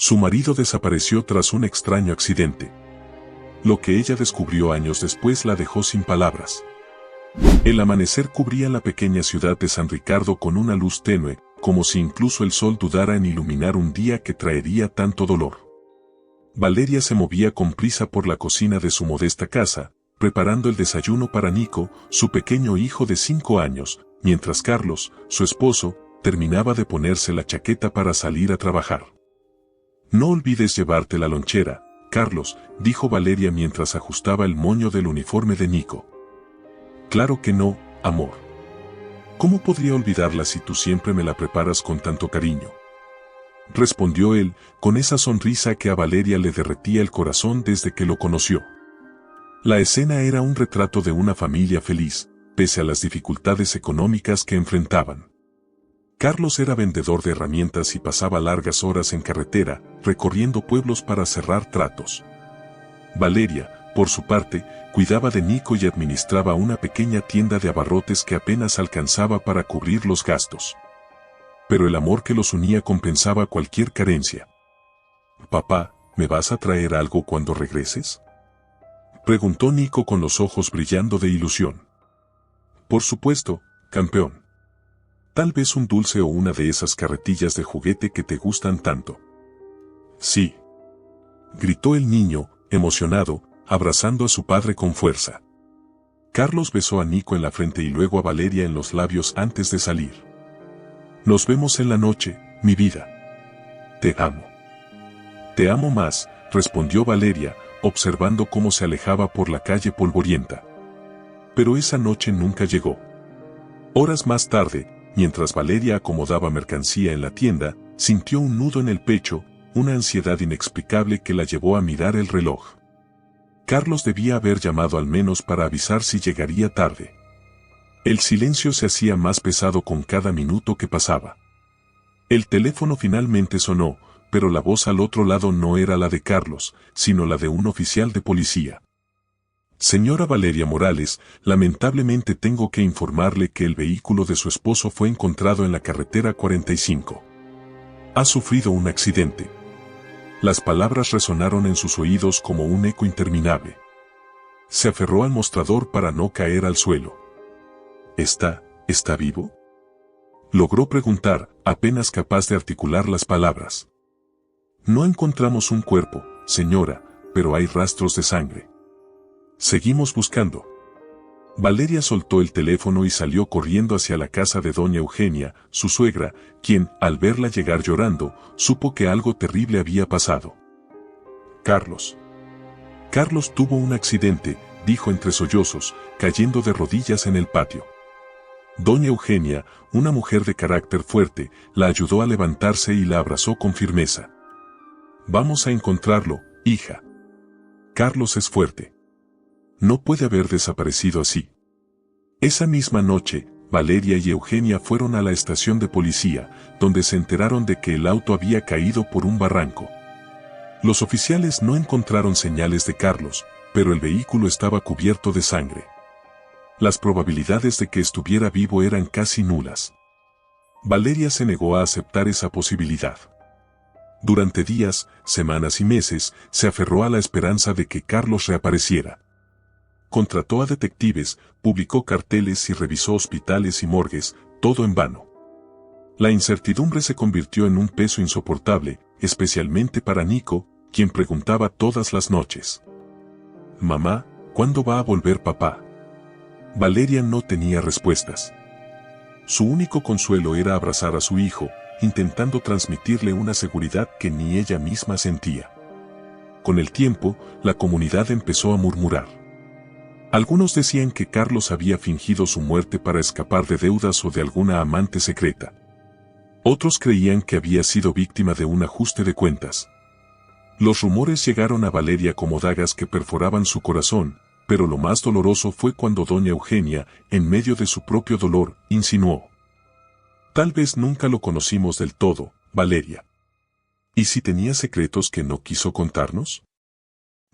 Su marido desapareció tras un extraño accidente. Lo que ella descubrió años después la dejó sin palabras. El amanecer cubría la pequeña ciudad de San Ricardo con una luz tenue, como si incluso el sol dudara en iluminar un día que traería tanto dolor. Valeria se movía con prisa por la cocina de su modesta casa, preparando el desayuno para Nico, su pequeño hijo de 5 años, mientras Carlos, su esposo, terminaba de ponerse la chaqueta para salir a trabajar. «No olvides llevarte la lonchera, Carlos», dijo Valeria mientras ajustaba el moño del uniforme de Nico. «Claro que no, amor. ¿Cómo podría olvidarla si tú siempre me la preparas con tanto cariño?», respondió él, con esa sonrisa que a Valeria le derretía el corazón desde que lo conoció. La escena era un retrato de una familia feliz, pese a las dificultades económicas que enfrentaban. Carlos era vendedor de herramientas y pasaba largas horas en carretera, recorriendo pueblos para cerrar tratos. Valeria, por su parte, cuidaba de Nico y administraba una pequeña tienda de abarrotes que apenas alcanzaba para cubrir los gastos. Pero el amor que los unía compensaba cualquier carencia. «Papá, ¿me vas a traer algo cuando regreses?», preguntó Nico con los ojos brillando de ilusión. «Por supuesto, campeón. Tal vez un dulce o una de esas carretillas de juguete que te gustan tanto». «Sí», gritó el niño, emocionado, abrazando a su padre con fuerza. Carlos besó a Nico en la frente y luego a Valeria en los labios antes de salir. «Nos vemos en la noche, mi vida. Te amo». «Te amo más», respondió Valeria, observando cómo se alejaba por la calle polvorienta. Pero esa noche nunca llegó. Horas más tarde, mientras Valeria acomodaba mercancía en la tienda, sintió un nudo en el pecho, una ansiedad inexplicable que la llevó a mirar el reloj. Carlos debía haber llamado al menos para avisar si llegaría tarde. El silencio se hacía más pesado con cada minuto que pasaba. El teléfono finalmente sonó, pero la voz al otro lado no era la de Carlos, sino la de un oficial de policía. «Señora Valeria Morales, lamentablemente tengo que informarle que el vehículo de su esposo fue encontrado en la carretera 45. Ha sufrido un accidente». Las palabras resonaron en sus oídos como un eco interminable. Se aferró al mostrador para no caer al suelo. ¿Está vivo?», logró preguntar, apenas capaz de articular las palabras. «No encontramos un cuerpo, señora, pero hay rastros de sangre. Seguimos buscando». Valeria soltó el teléfono y salió corriendo hacia la casa de doña Eugenia, su suegra, quien, al verla llegar llorando, supo que algo terrible había pasado. «Carlos tuvo un accidente», dijo entre sollozos, cayendo de rodillas en el patio. Doña Eugenia, una mujer de carácter fuerte, la ayudó a levantarse y la abrazó con firmeza. «Vamos a encontrarlo, hija. Carlos es fuerte. No puede haber desaparecido así». Esa misma noche, Valeria y Eugenia fueron a la estación de policía, donde se enteraron de que el auto había caído por un barranco. Los oficiales no encontraron señales de Carlos, pero el vehículo estaba cubierto de sangre. Las probabilidades de que estuviera vivo eran casi nulas. Valeria se negó a aceptar esa posibilidad. Durante días, semanas y meses, se aferró a la esperanza de que Carlos reapareciera. Contrató a detectives, publicó carteles y revisó hospitales y morgues, todo en vano. La incertidumbre se convirtió en un peso insoportable, especialmente para Nico, quien preguntaba todas las noches: «Mamá, ¿cuándo va a volver papá?». Valeria no tenía respuestas. Su único consuelo era abrazar a su hijo, intentando transmitirle una seguridad que ni ella misma sentía. Con el tiempo, la comunidad empezó a murmurar. Algunos decían que Carlos había fingido su muerte para escapar de deudas o de alguna amante secreta. Otros creían que había sido víctima de un ajuste de cuentas. Los rumores llegaron a Valeria como dagas que perforaban su corazón, pero lo más doloroso fue cuando doña Eugenia, en medio de su propio dolor, insinuó: «Tal vez nunca lo conocimos del todo, Valeria. ¿Y si tenía secretos que no quiso contarnos?».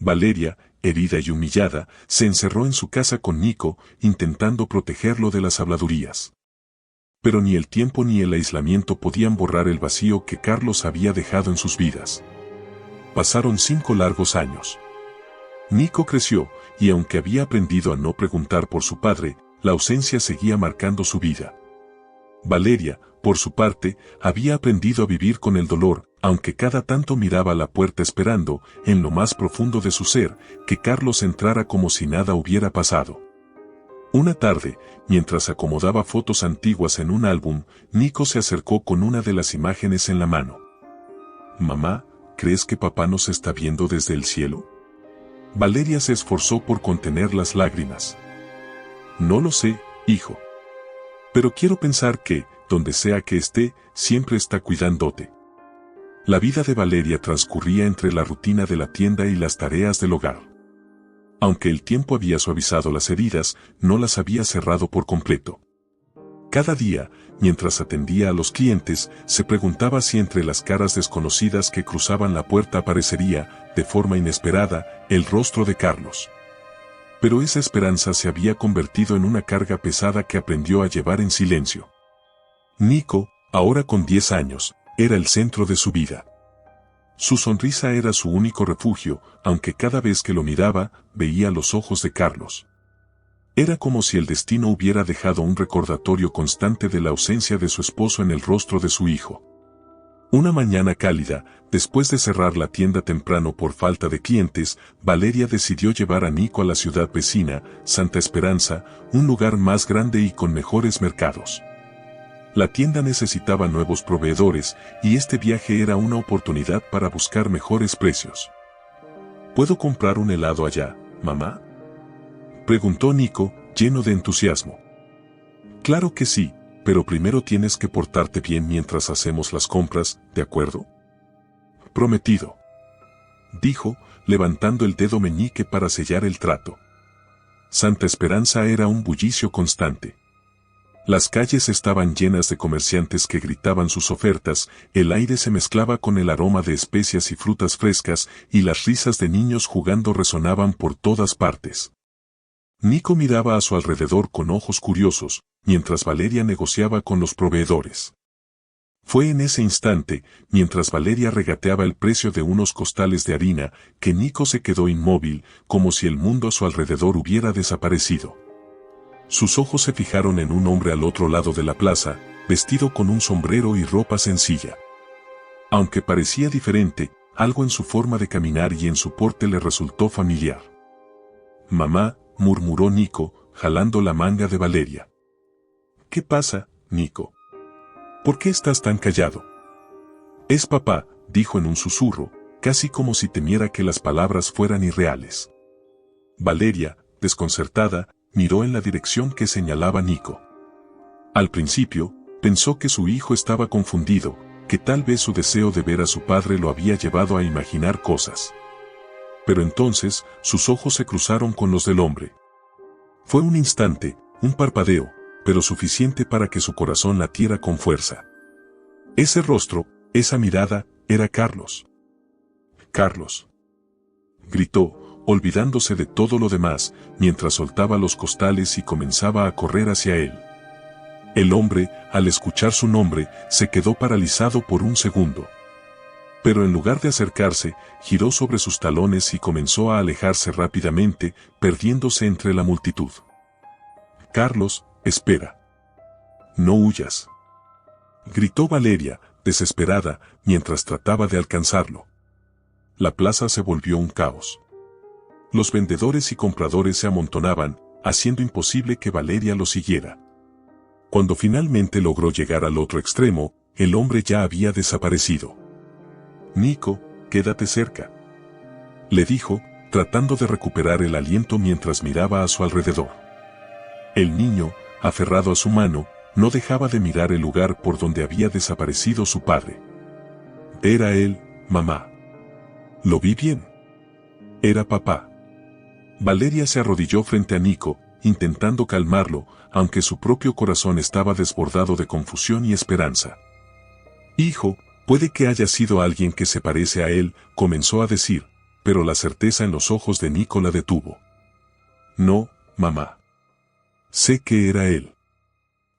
Valeria, herida y humillada, se encerró en su casa con Nico, intentando protegerlo de las habladurías. Pero ni el tiempo ni el aislamiento podían borrar el vacío que Carlos había dejado en sus vidas. Pasaron 5 largos años. Nico creció, y aunque había aprendido a no preguntar por su padre, la ausencia seguía marcando su vida. Valeria, por su parte, había aprendido a vivir con el dolor, aunque cada tanto miraba a la puerta esperando, en lo más profundo de su ser, que Carlos entrara como si nada hubiera pasado. Una tarde, mientras acomodaba fotos antiguas en un álbum, Nico se acercó con una de las imágenes en la mano. «Mamá, ¿crees que papá nos está viendo desde el cielo?» Valeria se esforzó por contener las lágrimas. «No lo sé, hijo. Pero quiero pensar que, donde sea que esté, siempre está cuidándote». La vida de Valeria transcurría entre la rutina de la tienda y las tareas del hogar. Aunque el tiempo había suavizado las heridas, no las había cerrado por completo. Cada día, mientras atendía a los clientes, se preguntaba si entre las caras desconocidas que cruzaban la puerta aparecería, de forma inesperada, el rostro de Carlos. Pero esa esperanza se había convertido en una carga pesada que aprendió a llevar en silencio. Nico, ahora con 10 años, era el centro de su vida. Su sonrisa era su único refugio, aunque cada vez que lo miraba, veía los ojos de Carlos. Era como si el destino hubiera dejado un recordatorio constante de la ausencia de su esposo en el rostro de su hijo. Una mañana cálida, después de cerrar la tienda temprano por falta de clientes, Valeria decidió llevar a Nico a la ciudad vecina, Santa Esperanza, un lugar más grande y con mejores mercados. La tienda necesitaba nuevos proveedores, y este viaje era una oportunidad para buscar mejores precios. ¿Puedo comprar un helado allá, mamá?, preguntó Nico, lleno de entusiasmo. Claro que sí, pero primero tienes que portarte bien mientras hacemos las compras, ¿de acuerdo? Prometido, dijo, levantando el dedo meñique para sellar el trato. Santa Esperanza era un bullicio constante. Las calles estaban llenas de comerciantes que gritaban sus ofertas, el aire se mezclaba con el aroma de especias y frutas frescas, y las risas de niños jugando resonaban por todas partes. Nico miraba a su alrededor con ojos curiosos, mientras Valeria negociaba con los proveedores. Fue en ese instante, mientras Valeria regateaba el precio de unos costales de harina, que Nico se quedó inmóvil, como si el mundo a su alrededor hubiera desaparecido. Sus ojos se fijaron en un hombre al otro lado de la plaza, vestido con un sombrero y ropa sencilla. Aunque parecía diferente, algo en su forma de caminar y en su porte le resultó familiar. «Mamá», murmuró Nico, jalando la manga de Valeria. «¿Qué pasa, Nico? ¿Por qué estás tan callado?» «Es papá», dijo en un susurro, casi como si temiera que las palabras fueran irreales. Valeria, desconcertada, miró en la dirección que señalaba Nico. Al principio, pensó que su hijo estaba confundido, que tal vez su deseo de ver a su padre lo había llevado a imaginar cosas. Pero entonces, sus ojos se cruzaron con los del hombre. Fue un instante, un parpadeo, pero suficiente para que su corazón latiera con fuerza. Ese rostro, esa mirada, era Carlos. «Carlos», gritó, olvidándose de todo lo demás, mientras soltaba los costales y comenzaba a correr hacia él. El hombre, al escuchar su nombre, se quedó paralizado por un segundo. Pero en lugar de acercarse, giró sobre sus talones y comenzó a alejarse rápidamente, perdiéndose entre la multitud. «Carlos, espera. No huyas», gritó Valeria, desesperada, mientras trataba de alcanzarlo. La plaza se volvió un caos. Los vendedores y compradores se amontonaban, haciendo imposible que Valeria lo siguiera. Cuando finalmente logró llegar al otro extremo, el hombre ya había desaparecido. «Nico, quédate cerca», le dijo, tratando de recuperar el aliento mientras miraba a su alrededor. El niño, aferrado a su mano, no dejaba de mirar el lugar por donde había desaparecido su padre. «Era él, mamá. ¿Lo vi bien?» «Era papá». Valeria se arrodilló frente a Nico, intentando calmarlo, aunque su propio corazón estaba desbordado de confusión y esperanza. «Hijo, puede que haya sido alguien que se parece a él», comenzó a decir, pero la certeza en los ojos de Nico la detuvo. «No, mamá. Sé que era él».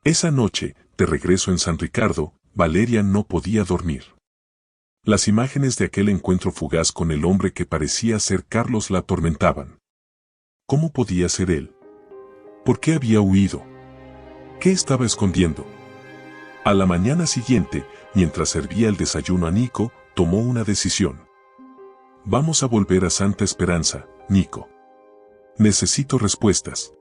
Esa noche, de regreso en San Ricardo, Valeria no podía dormir. Las imágenes de aquel encuentro fugaz con el hombre que parecía ser Carlos la atormentaban. ¿Cómo podía ser él? ¿Por qué había huido? ¿Qué estaba escondiendo? A la mañana siguiente, mientras servía el desayuno a Nico, tomó una decisión. Vamos a volver a Santa Esperanza, Nico. Necesito respuestas.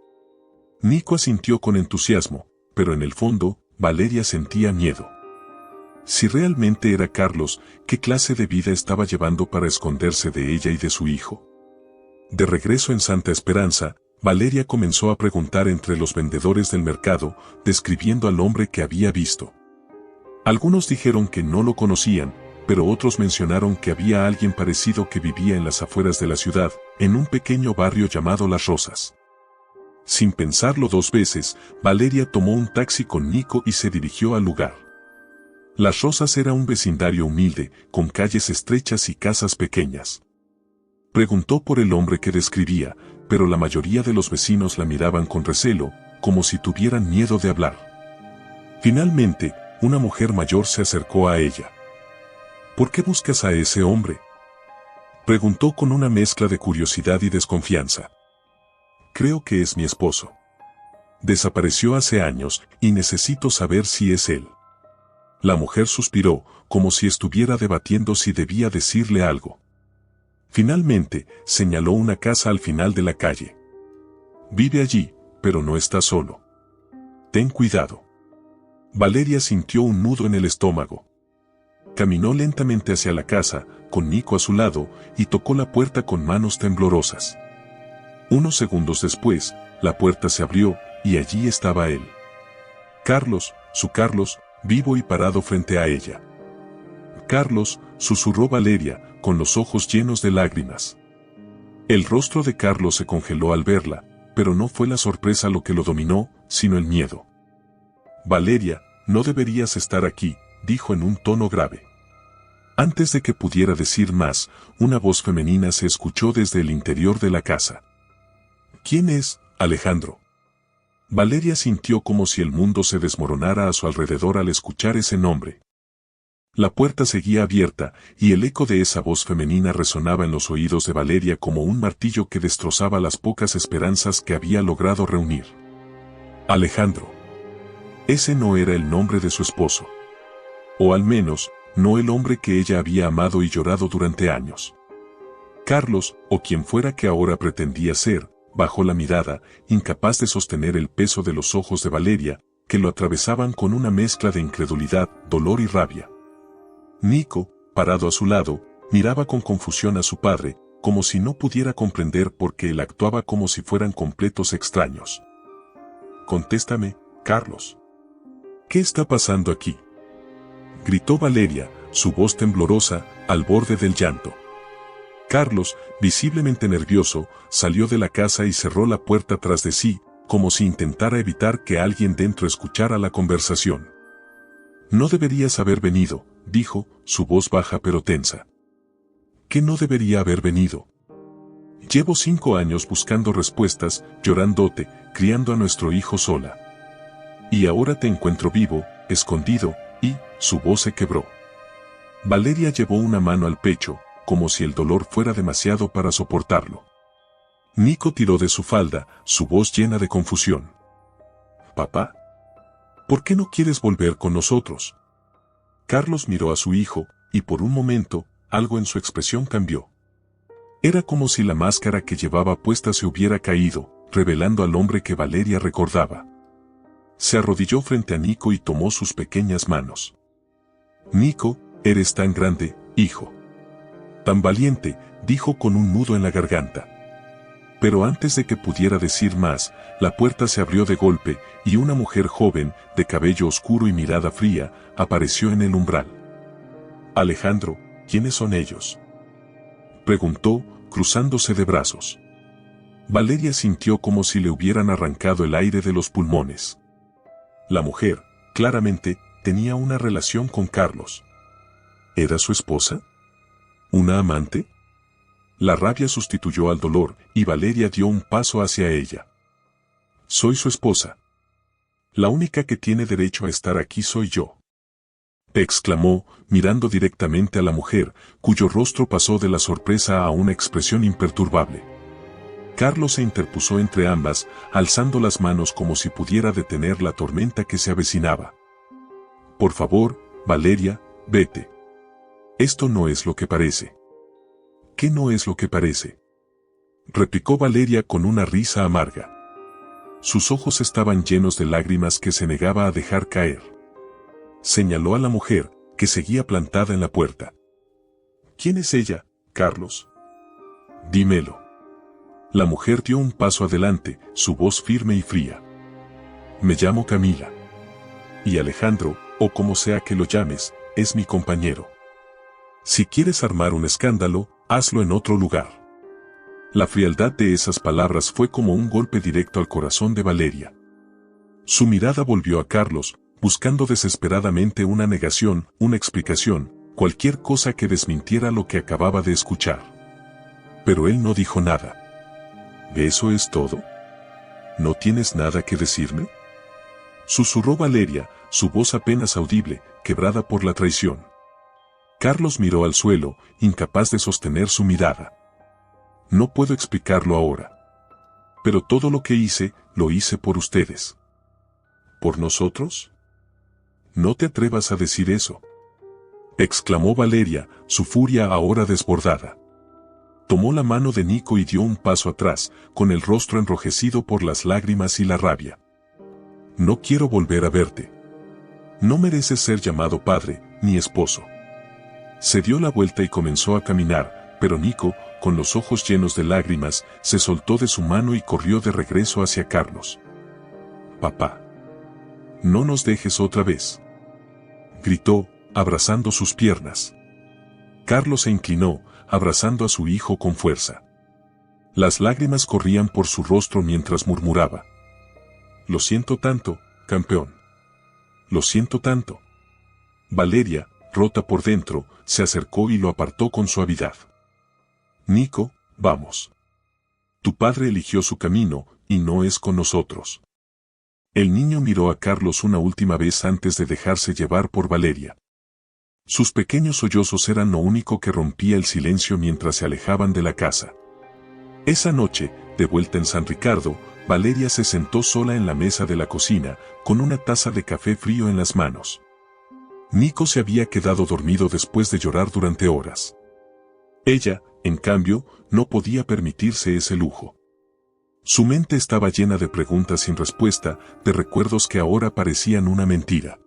Nico asintió con entusiasmo, pero en el fondo, Valeria sentía miedo. Si realmente era Carlos, ¿qué clase de vida estaba llevando para esconderse de ella y de su hijo? De regreso en Santa Esperanza, Valeria comenzó a preguntar entre los vendedores del mercado, describiendo al hombre que había visto. Algunos dijeron que no lo conocían, pero otros mencionaron que había alguien parecido que vivía en las afueras de la ciudad, en un pequeño barrio llamado Las Rosas. Sin pensarlo dos veces, Valeria tomó un taxi con Nico y se dirigió al lugar. Las Rosas era un vecindario humilde, con calles estrechas y casas pequeñas. Preguntó por el hombre que describía, pero la mayoría de los vecinos la miraban con recelo, como si tuvieran miedo de hablar. Finalmente, una mujer mayor se acercó a ella. ¿Por qué buscas a ese hombre?, preguntó con una mezcla de curiosidad y desconfianza. Creo que es mi esposo. Desapareció hace años y necesito saber si es él. La mujer suspiró, como si estuviera debatiendo si debía decirle algo. Finalmente, señaló una casa al final de la calle. Vive allí, pero no está solo. Ten cuidado. Valeria sintió un nudo en el estómago. Caminó lentamente hacia la casa, con Nico a su lado, y tocó la puerta con manos temblorosas. Unos segundos después, la puerta se abrió, y allí estaba él. Carlos, su Carlos, vivo y parado frente a ella. Carlos, susurró Valeria, con los ojos llenos de lágrimas. El rostro de Carlos se congeló al verla, pero no fue la sorpresa lo que lo dominó, sino el miedo. Valeria, no deberías estar aquí, dijo en un tono grave. Antes de que pudiera decir más, una voz femenina se escuchó desde el interior de la casa. ¿Quién es, Alejandro? Valeria sintió como si el mundo se desmoronara a su alrededor al escuchar ese nombre. La puerta seguía abierta, y el eco de esa voz femenina resonaba en los oídos de Valeria como un martillo que destrozaba las pocas esperanzas que había logrado reunir. Alejandro. Ese no era el nombre de su esposo. O al menos, no el hombre que ella había amado y llorado durante años. Carlos, o quien fuera que ahora pretendía ser, bajó la mirada, incapaz de sostener el peso de los ojos de Valeria, que lo atravesaban con una mezcla de incredulidad, dolor y rabia. Nico, parado a su lado, miraba con confusión a su padre, como si no pudiera comprender por qué él actuaba como si fueran completos extraños. Contéstame, Carlos. ¿Qué está pasando aquí?, gritó Valeria, su voz temblorosa, al borde del llanto. Carlos, visiblemente nervioso, salió de la casa y cerró la puerta tras de sí, como si intentara evitar que alguien dentro escuchara la conversación. No deberías haber venido, dijo, su voz baja pero tensa. ¿Qué no debería haber venido? Llevo 5 años buscando respuestas, llorándote, criando a nuestro hijo sola. Y ahora te encuentro vivo, escondido, y, su voz se quebró. Valeria llevó una mano al pecho, como si el dolor fuera demasiado para soportarlo. Nico tiró de su falda, su voz llena de confusión. «Papá, ¿por qué no quieres volver con nosotros?». Carlos miró a su hijo, y por un momento, algo en su expresión cambió. Era como si la máscara que llevaba puesta se hubiera caído, revelando al hombre que Valeria recordaba. Se arrodilló frente a Nico y tomó sus pequeñas manos. «Nico, eres tan grande, hijo. Tan valiente», dijo con un nudo en la garganta. Pero antes de que pudiera decir más, la puerta se abrió de golpe, y una mujer joven, de cabello oscuro y mirada fría, apareció en el umbral. «Alejandro, ¿quiénes son ellos?», preguntó, cruzándose de brazos. Valeria sintió como si le hubieran arrancado el aire de los pulmones. La mujer, claramente, tenía una relación con Carlos. ¿Era su esposa? ¿Una amante? La rabia sustituyó al dolor, y Valeria dio un paso hacia ella. «Soy su esposa. La única que tiene derecho a estar aquí soy yo». exclamó, mirando directamente a la mujer, cuyo rostro pasó de la sorpresa a una expresión imperturbable. Carlos se interpuso entre ambas, alzando las manos como si pudiera detener la tormenta que se avecinaba. Por favor, Valeria, vete. Esto no es lo que parece. ¿Qué no es lo que parece?, replicó Valeria con una risa amarga. Sus ojos estaban llenos de lágrimas que se negaba a dejar caer. Señaló a la mujer, que seguía plantada en la puerta. ¿Quién es ella, Carlos? Dímelo. La mujer dio un paso adelante, su voz firme y fría. Me llamo Camila. Y Alejandro, o como sea que lo llames, es mi compañero. Si quieres armar un escándalo, hazlo en otro lugar. La frialdad de esas palabras fue como un golpe directo al corazón de Valeria. Su mirada volvió a Carlos, buscando desesperadamente una negación, una explicación, cualquier cosa que desmintiera lo que acababa de escuchar. Pero él no dijo nada. ¿Eso es todo? ¿No tienes nada que decirme?, susurró Valeria, su voz apenas audible, quebrada por la traición. Carlos miró al suelo, incapaz de sostener su mirada. No puedo explicarlo ahora. Pero todo lo que hice, lo hice por ustedes. ¿Por nosotros? No te atrevas a decir eso, exclamó Valeria, su furia ahora desbordada. Tomó la mano de Nico y dio un paso atrás, con el rostro enrojecido por las lágrimas y la rabia. No quiero volver a verte. No mereces ser llamado padre, ni esposo. Se dio la vuelta y comenzó a caminar, pero Nico, con los ojos llenos de lágrimas, se soltó de su mano y corrió de regreso hacia Carlos. Papá. No nos dejes otra vez, gritó, abrazando sus piernas. Carlos se inclinó, abrazando a su hijo con fuerza. Las lágrimas corrían por su rostro mientras murmuraba. Lo siento tanto, campeón. Lo siento tanto. Valeria, rota por dentro, se acercó y lo apartó con suavidad. Nico, vamos. Tu padre eligió su camino, y no es con nosotros. El niño miró a Carlos una última vez antes de dejarse llevar por Valeria. Sus pequeños sollozos eran lo único que rompía el silencio mientras se alejaban de la casa. Esa noche, de vuelta en San Ricardo, Valeria se sentó sola en la mesa de la cocina, con una taza de café frío en las manos. Nico se había quedado dormido después de llorar durante horas. Ella, en cambio, no podía permitirse ese lujo. Su mente estaba llena de preguntas sin respuesta, de recuerdos que ahora parecían una mentira.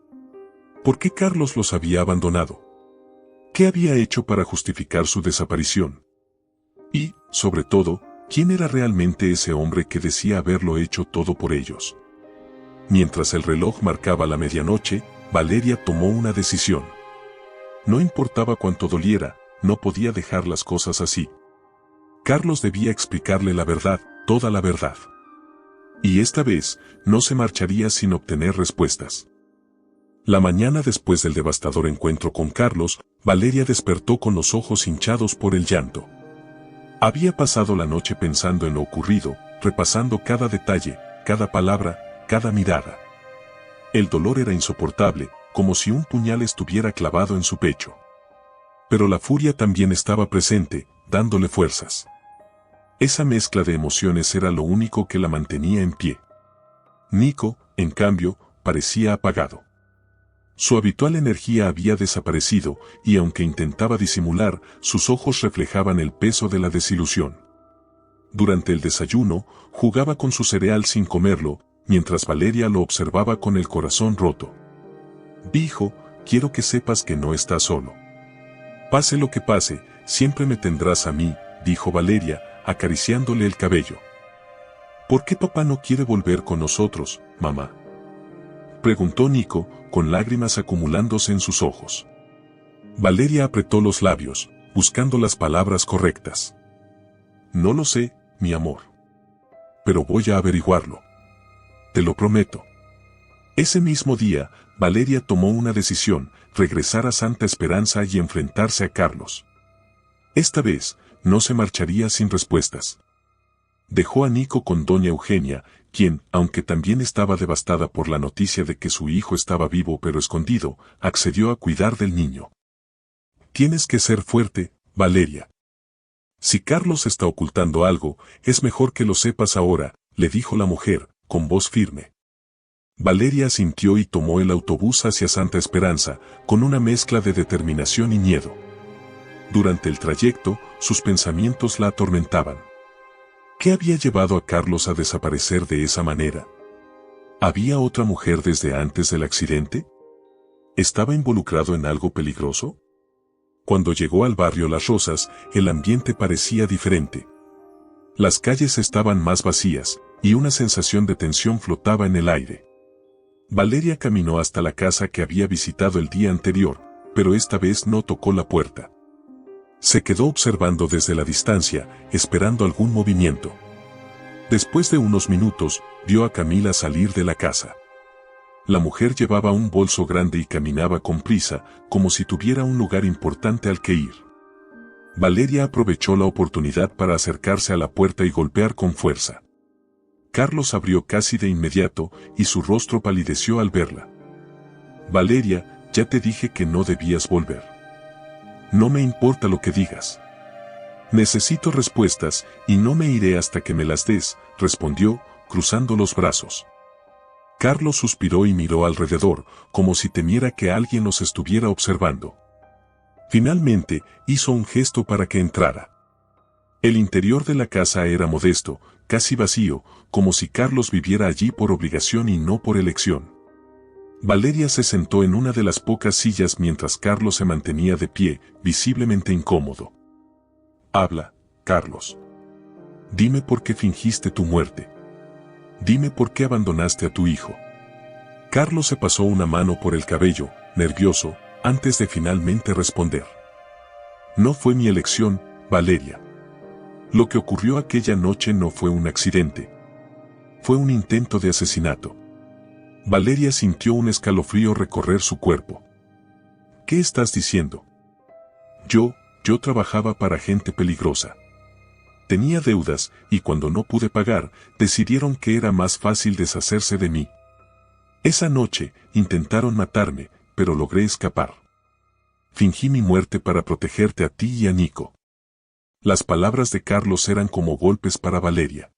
¿Por qué Carlos los había abandonado? ¿Qué había hecho para justificar su desaparición? Y, sobre todo, ¿quién era realmente ese hombre que decía haberlo hecho todo por ellos? Mientras el reloj marcaba la medianoche, Valeria tomó una decisión. No importaba cuánto doliera, no podía dejar las cosas así. Carlos debía explicarle la verdad, toda la verdad. Y esta vez, no se marcharía sin obtener respuestas. La mañana después del devastador encuentro con Carlos, Valeria despertó con los ojos hinchados por el llanto. Había pasado la noche pensando en lo ocurrido, repasando cada detalle, cada palabra, cada mirada. El dolor era insoportable, como si un puñal estuviera clavado en su pecho. Pero la furia también estaba presente, dándole fuerzas. Esa mezcla de emociones era lo único que la mantenía en pie. Nico, en cambio, parecía apagado. Su habitual energía había desaparecido, y aunque intentaba disimular, sus ojos reflejaban el peso de la desilusión. Durante el desayuno, jugaba con su cereal sin comerlo, mientras Valeria lo observaba con el corazón roto. Dijo, quiero que sepas que no estás solo. Pase lo que pase, siempre me tendrás a mí, dijo Valeria, acariciándole el cabello. ¿Por qué papá no quiere volver con nosotros, mamá?, preguntó Nico, con lágrimas acumulándose en sus ojos. Valeria apretó los labios, buscando las palabras correctas. No lo sé, mi amor. Pero voy a averiguarlo. Te lo prometo. Ese mismo día, Valeria tomó una decisión, regresar a Santa Esperanza y enfrentarse a Carlos. Esta vez, no se marcharía sin respuestas. Dejó a Nico con doña Eugenia, quien, aunque también estaba devastada por la noticia de que su hijo estaba vivo pero escondido, accedió a cuidar del niño. Tienes que ser fuerte, Valeria. Si Carlos está ocultando algo, es mejor que lo sepas ahora, le dijo la mujer, con voz firme. Valeria asintió y tomó el autobús hacia Santa Esperanza, con una mezcla de determinación y miedo. Durante el trayecto, sus pensamientos la atormentaban. ¿Qué había llevado a Carlos a desaparecer de esa manera? ¿Había otra mujer desde antes del accidente? ¿Estaba involucrado en algo peligroso? Cuando llegó al barrio Las Rosas, el ambiente parecía diferente. Las calles estaban más vacías, y una sensación de tensión flotaba en el aire. Valeria caminó hasta la casa que había visitado el día anterior, pero esta vez no tocó la puerta. Se quedó observando desde la distancia, esperando algún movimiento. Después de unos minutos, vio a Camila salir de la casa. La mujer llevaba un bolso grande y caminaba con prisa, como si tuviera un lugar importante al que ir. Valeria aprovechó la oportunidad para acercarse a la puerta y golpear con fuerza. Carlos abrió casi de inmediato, y su rostro palideció al verla. Valeria, ya te dije que no debías volver. No me importa lo que digas. Necesito respuestas, y no me iré hasta que me las des, respondió, cruzando los brazos. Carlos suspiró y miró alrededor, como si temiera que alguien los estuviera observando. Finalmente, hizo un gesto para que entrara. El interior de la casa era modesto, casi vacío, como si Carlos viviera allí por obligación y no por elección. Valeria se sentó en una de las pocas sillas mientras Carlos se mantenía de pie, visiblemente incómodo. Habla, Carlos. Dime por qué fingiste tu muerte. Dime por qué abandonaste a tu hijo. Carlos se pasó una mano por el cabello, nervioso, antes de finalmente responder. No fue mi elección, Valeria. Lo que ocurrió aquella noche no fue un accidente. Fue un intento de asesinato. Valeria sintió un escalofrío recorrer su cuerpo. ¿Qué estás diciendo? Yo trabajaba para gente peligrosa. Tenía deudas, y cuando no pude pagar, decidieron que era más fácil deshacerse de mí. Esa noche, intentaron matarme, pero logré escapar. Fingí mi muerte para protegerte a ti y a Nico. Las palabras de Carlos eran como golpes para Valeria.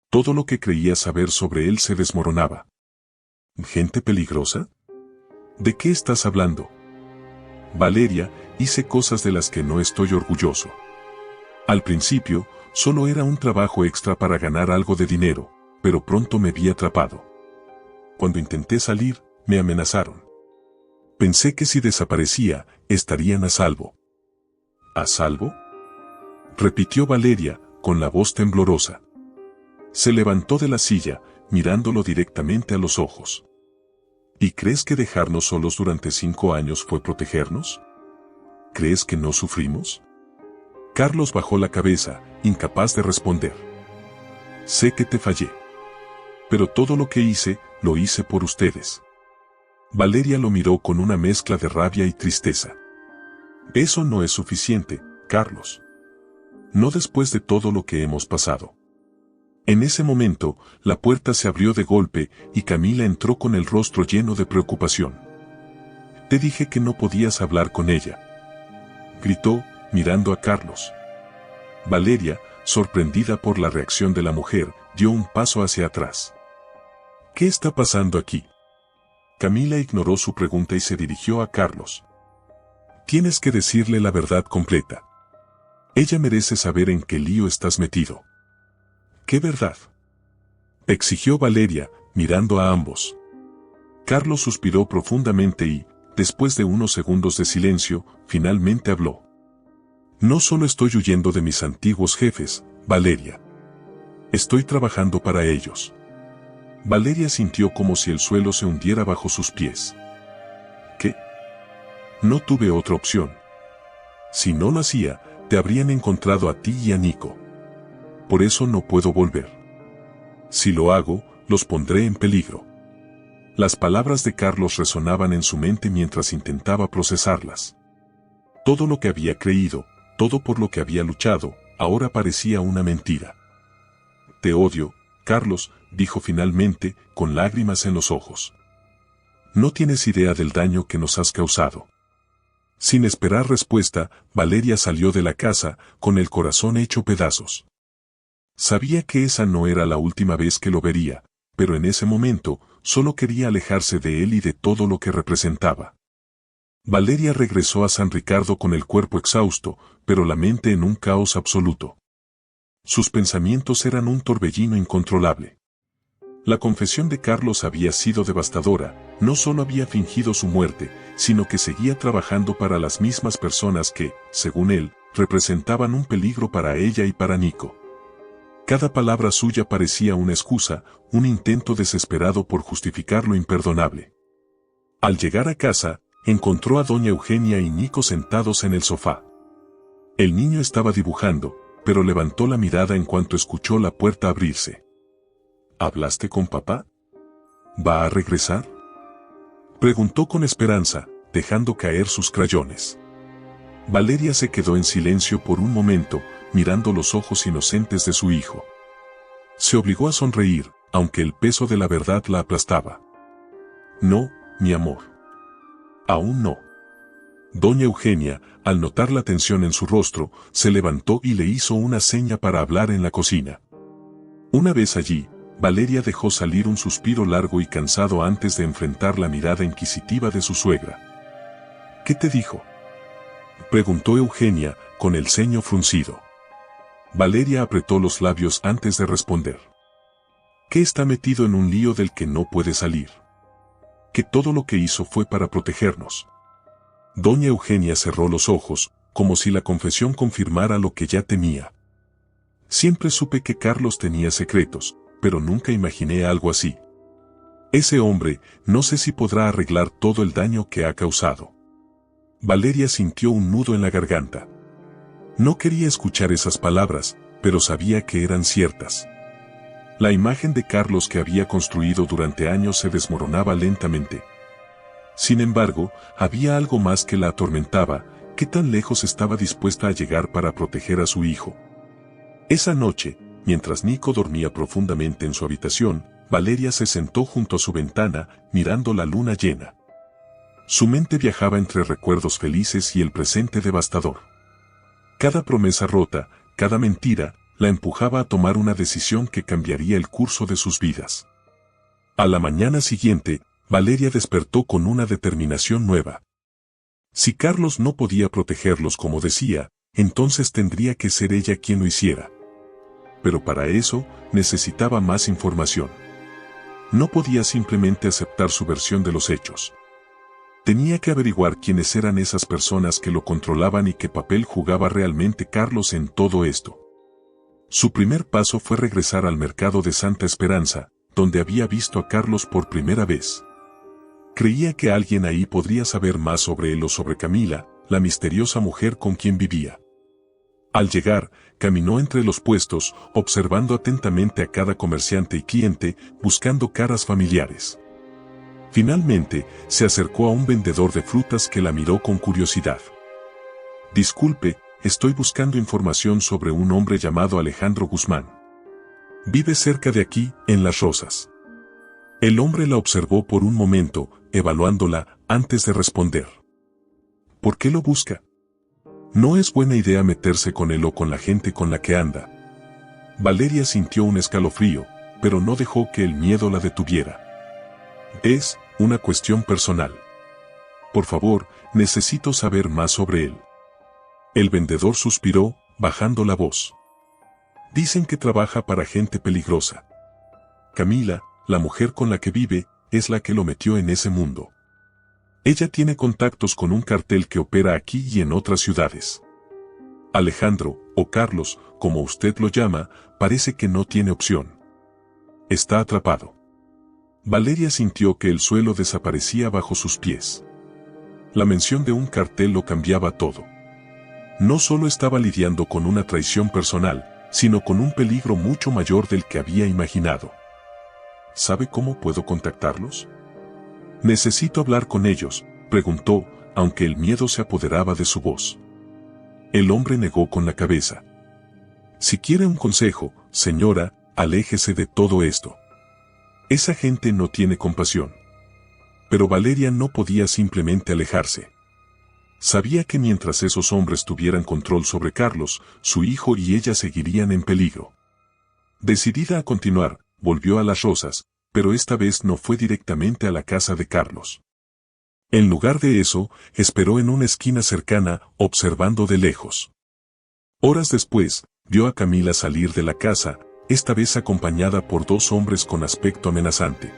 Todo lo que creía saber sobre él se desmoronaba. ¿Gente peligrosa? ¿De qué estás hablando? Valeria, hice cosas de las que no estoy orgulloso. Al principio, solo era un trabajo extra para ganar algo de dinero, pero pronto me vi atrapado. Cuando intenté salir, me amenazaron. Pensé que si desaparecía, estarían a salvo. ¿A salvo? Repitió Valeria, con la voz temblorosa. Se levantó de la silla, mirándolo directamente a los ojos. ¿Y crees que dejarnos solos durante 5 años fue protegernos? ¿Crees que no sufrimos? Carlos bajó la cabeza, incapaz de responder. Sé que te fallé. Pero todo lo que hice, lo hice por ustedes. Valeria lo miró con una mezcla de rabia y tristeza. Eso no es suficiente, Carlos. No después de todo lo que hemos pasado. En ese momento, la puerta se abrió de golpe y Camila entró con el rostro lleno de preocupación. Te dije que no podías hablar con ella. Gritó, mirando a Carlos. Valeria, sorprendida por la reacción de la mujer, dio un paso hacia atrás. ¿Qué está pasando aquí? Camila ignoró su pregunta y se dirigió a Carlos. Tienes que decirle la verdad completa. Ella merece saber en qué lío estás metido. ¿Qué verdad? Exigió Valeria, mirando a ambos. Carlos suspiró profundamente y, después de unos segundos de silencio, finalmente habló. No solo estoy huyendo de mis antiguos jefes, Valeria. Estoy trabajando para ellos. Valeria sintió como si el suelo se hundiera bajo sus pies. ¿Qué? No tuve otra opción. Si no lo hacía, te habrían encontrado a ti y a Nico. Por eso no puedo volver. Si lo hago, los pondré en peligro. Las palabras de Carlos resonaban en su mente mientras intentaba procesarlas. Todo lo que había creído, todo por lo que había luchado, ahora parecía una mentira. Te odio, Carlos, dijo finalmente, con lágrimas en los ojos. No tienes idea del daño que nos has causado. Sin esperar respuesta, Valeria salió de la casa, con el corazón hecho pedazos. Sabía que esa no era la última vez que lo vería, pero en ese momento, solo quería alejarse de él y de todo lo que representaba. Valeria regresó a San Ricardo con el cuerpo exhausto, pero la mente en un caos absoluto. Sus pensamientos eran un torbellino incontrolable. La confesión de Carlos había sido devastadora, no solo había fingido su muerte, sino que seguía trabajando para las mismas personas que, según él, representaban un peligro para ella y para Nico. Cada palabra suya parecía una excusa, un intento desesperado por justificar lo imperdonable. Al llegar a casa, encontró a doña Eugenia y Nico sentados en el sofá. El niño estaba dibujando, pero levantó la mirada en cuanto escuchó la puerta abrirse. ¿Hablaste con papá? ¿Va a regresar?, preguntó con esperanza, dejando caer sus crayones. Valeria se quedó en silencio por un momento, mirando los ojos inocentes de su hijo. Se obligó a sonreír, aunque el peso de la verdad la aplastaba. No, mi amor. Aún no. Doña Eugenia, al notar la tensión en su rostro, se levantó y le hizo una seña para hablar en la cocina. Una vez allí, Valeria dejó salir un suspiro largo y cansado antes de enfrentar la mirada inquisitiva de su suegra. ¿Qué te dijo?, preguntó Eugenia, con el ceño fruncido. Valeria apretó los labios antes de responder. Que está metido en un lío del que no puede salir. Que todo lo que hizo fue para protegernos. Doña Eugenia cerró los ojos, como si la confesión confirmara lo que ya temía. Siempre supe que Carlos tenía secretos, pero nunca imaginé algo así. Ese hombre, no sé si podrá arreglar todo el daño que ha causado. Valeria sintió un nudo en la garganta. No quería escuchar esas palabras, pero sabía que eran ciertas. La imagen de Carlos que había construido durante años se desmoronaba lentamente. Sin embargo, había algo más que la atormentaba. ¿Qué tan lejos estaba dispuesta a llegar para proteger a su hijo? Esa noche, mientras Nico dormía profundamente en su habitación, Valeria se sentó junto a su ventana, mirando la luna llena. Su mente viajaba entre recuerdos felices y el presente devastador. Cada promesa rota, cada mentira, la empujaba a tomar una decisión que cambiaría el curso de sus vidas. A la mañana siguiente, Valeria despertó con una determinación nueva. Si Carlos no podía protegerlos como decía, entonces tendría que ser ella quien lo hiciera. Pero para eso, necesitaba más información. No podía simplemente aceptar su versión de los hechos. Tenía que averiguar quiénes eran esas personas que lo controlaban y qué papel jugaba realmente Carlos en todo esto. Su primer paso fue regresar al mercado de Santa Esperanza, donde había visto a Carlos por primera vez. Creía que alguien ahí podría saber más sobre él o sobre Camila, la misteriosa mujer con quien vivía. Al llegar, caminó entre los puestos, observando atentamente a cada comerciante y cliente, buscando caras familiares. Finalmente, se acercó a un vendedor de frutas que la miró con curiosidad. Disculpe, estoy buscando información sobre un hombre llamado Alejandro Guzmán. Vive cerca de aquí, en Las Rosas. El hombre la observó por un momento, evaluándola, antes de responder. ¿Por qué lo busca? No es buena idea meterse con él o con la gente con la que anda. Valeria sintió un escalofrío, pero no dejó que el miedo la detuviera. Es una cuestión personal. Por favor, necesito saber más sobre él. El vendedor suspiró, bajando la voz. Dicen que trabaja para gente peligrosa. Camila, la mujer con la que vive, es la que lo metió en ese mundo. Ella tiene contactos con un cartel que opera aquí y en otras ciudades. Alejandro, o Carlos, como usted lo llama, parece que no tiene opción. Está atrapado. Valeria sintió que el suelo desaparecía bajo sus pies. La mención de un cartel lo cambiaba todo. No solo estaba lidiando con una traición personal, sino con un peligro mucho mayor del que había imaginado. ¿Sabe cómo puedo contactarlos? Necesito hablar con ellos, preguntó, aunque el miedo se apoderaba de su voz. El hombre negó con la cabeza. Si quiere un consejo, señora, aléjese de todo esto. Esa gente no tiene compasión. Pero Valeria no podía simplemente alejarse. Sabía que mientras esos hombres tuvieran control sobre Carlos, su hijo y ella seguirían en peligro. Decidida a continuar, volvió a Las Rosas, pero esta vez no fue directamente a la casa de Carlos. En lugar de eso, esperó en una esquina cercana, observando de lejos. Horas después, vio a Camila salir de la casa, esta vez acompañada por dos hombres con aspecto amenazante.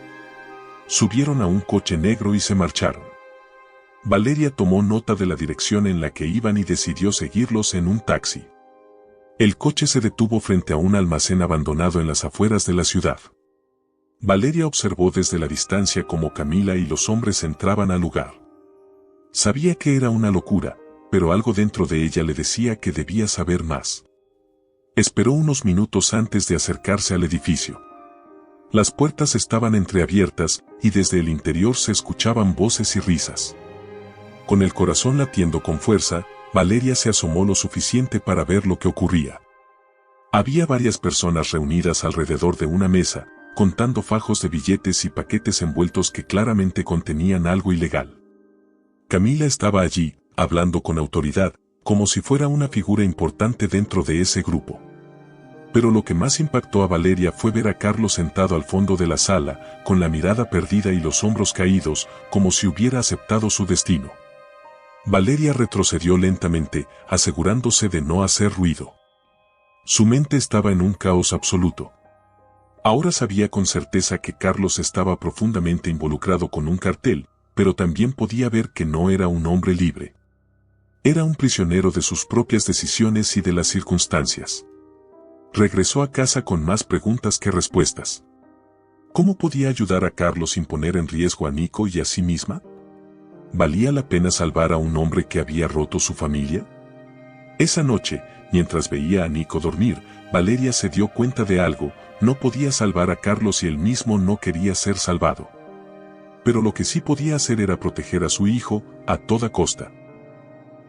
Subieron a un coche negro y se marcharon. Valeria tomó nota de la dirección en la que iban y decidió seguirlos en un taxi. El coche se detuvo frente a un almacén abandonado en las afueras de la ciudad. Valeria observó desde la distancia cómo Camila y los hombres entraban al lugar. Sabía que era una locura, pero algo dentro de ella le decía que debía saber más. Esperó unos minutos antes de acercarse al edificio. Las puertas estaban entreabiertas y desde el interior se escuchaban voces y risas. Con el corazón latiendo con fuerza, Valeria se asomó lo suficiente para ver lo que ocurría. Había varias personas reunidas alrededor de una mesa, contando fajos de billetes y paquetes envueltos que claramente contenían algo ilegal. Camila estaba allí, hablando con autoridad, como si fuera una figura importante dentro de ese grupo. Pero lo que más impactó a Valeria fue ver a Carlos sentado al fondo de la sala, con la mirada perdida y los hombros caídos, como si hubiera aceptado su destino. Valeria retrocedió lentamente, asegurándose de no hacer ruido. Su mente estaba en un caos absoluto. Ahora sabía con certeza que Carlos estaba profundamente involucrado con un cartel, pero también podía ver que no era un hombre libre. Era un prisionero de sus propias decisiones y de las circunstancias. Regresó a casa con más preguntas que respuestas. ¿Cómo podía ayudar a Carlos sin poner en riesgo a Nico y a sí misma? ¿Valía la pena salvar a un hombre que había roto su familia? Esa noche, mientras veía a Nico dormir, Valeria se dio cuenta de algo: no podía salvar a Carlos y él mismo no quería ser salvado. Pero lo que sí podía hacer era proteger a su hijo, a toda costa.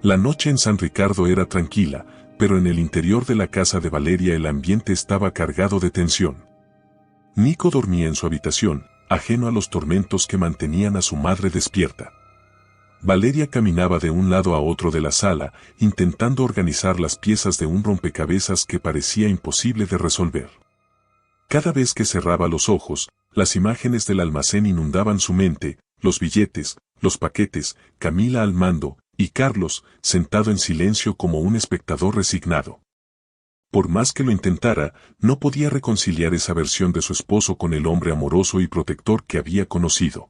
La noche en San Ricardo era tranquila, pero en el interior de la casa de Valeria el ambiente estaba cargado de tensión. Nico dormía en su habitación, ajeno a los tormentos que mantenían a su madre despierta. Valeria caminaba de un lado a otro de la sala, intentando organizar las piezas de un rompecabezas que parecía imposible de resolver. Cada vez que cerraba los ojos, las imágenes del almacén inundaban su mente: los billetes, los paquetes, Camila al mando, y Carlos, sentado en silencio como un espectador resignado. Por más que lo intentara, no podía reconciliar esa versión de su esposo con el hombre amoroso y protector que había conocido.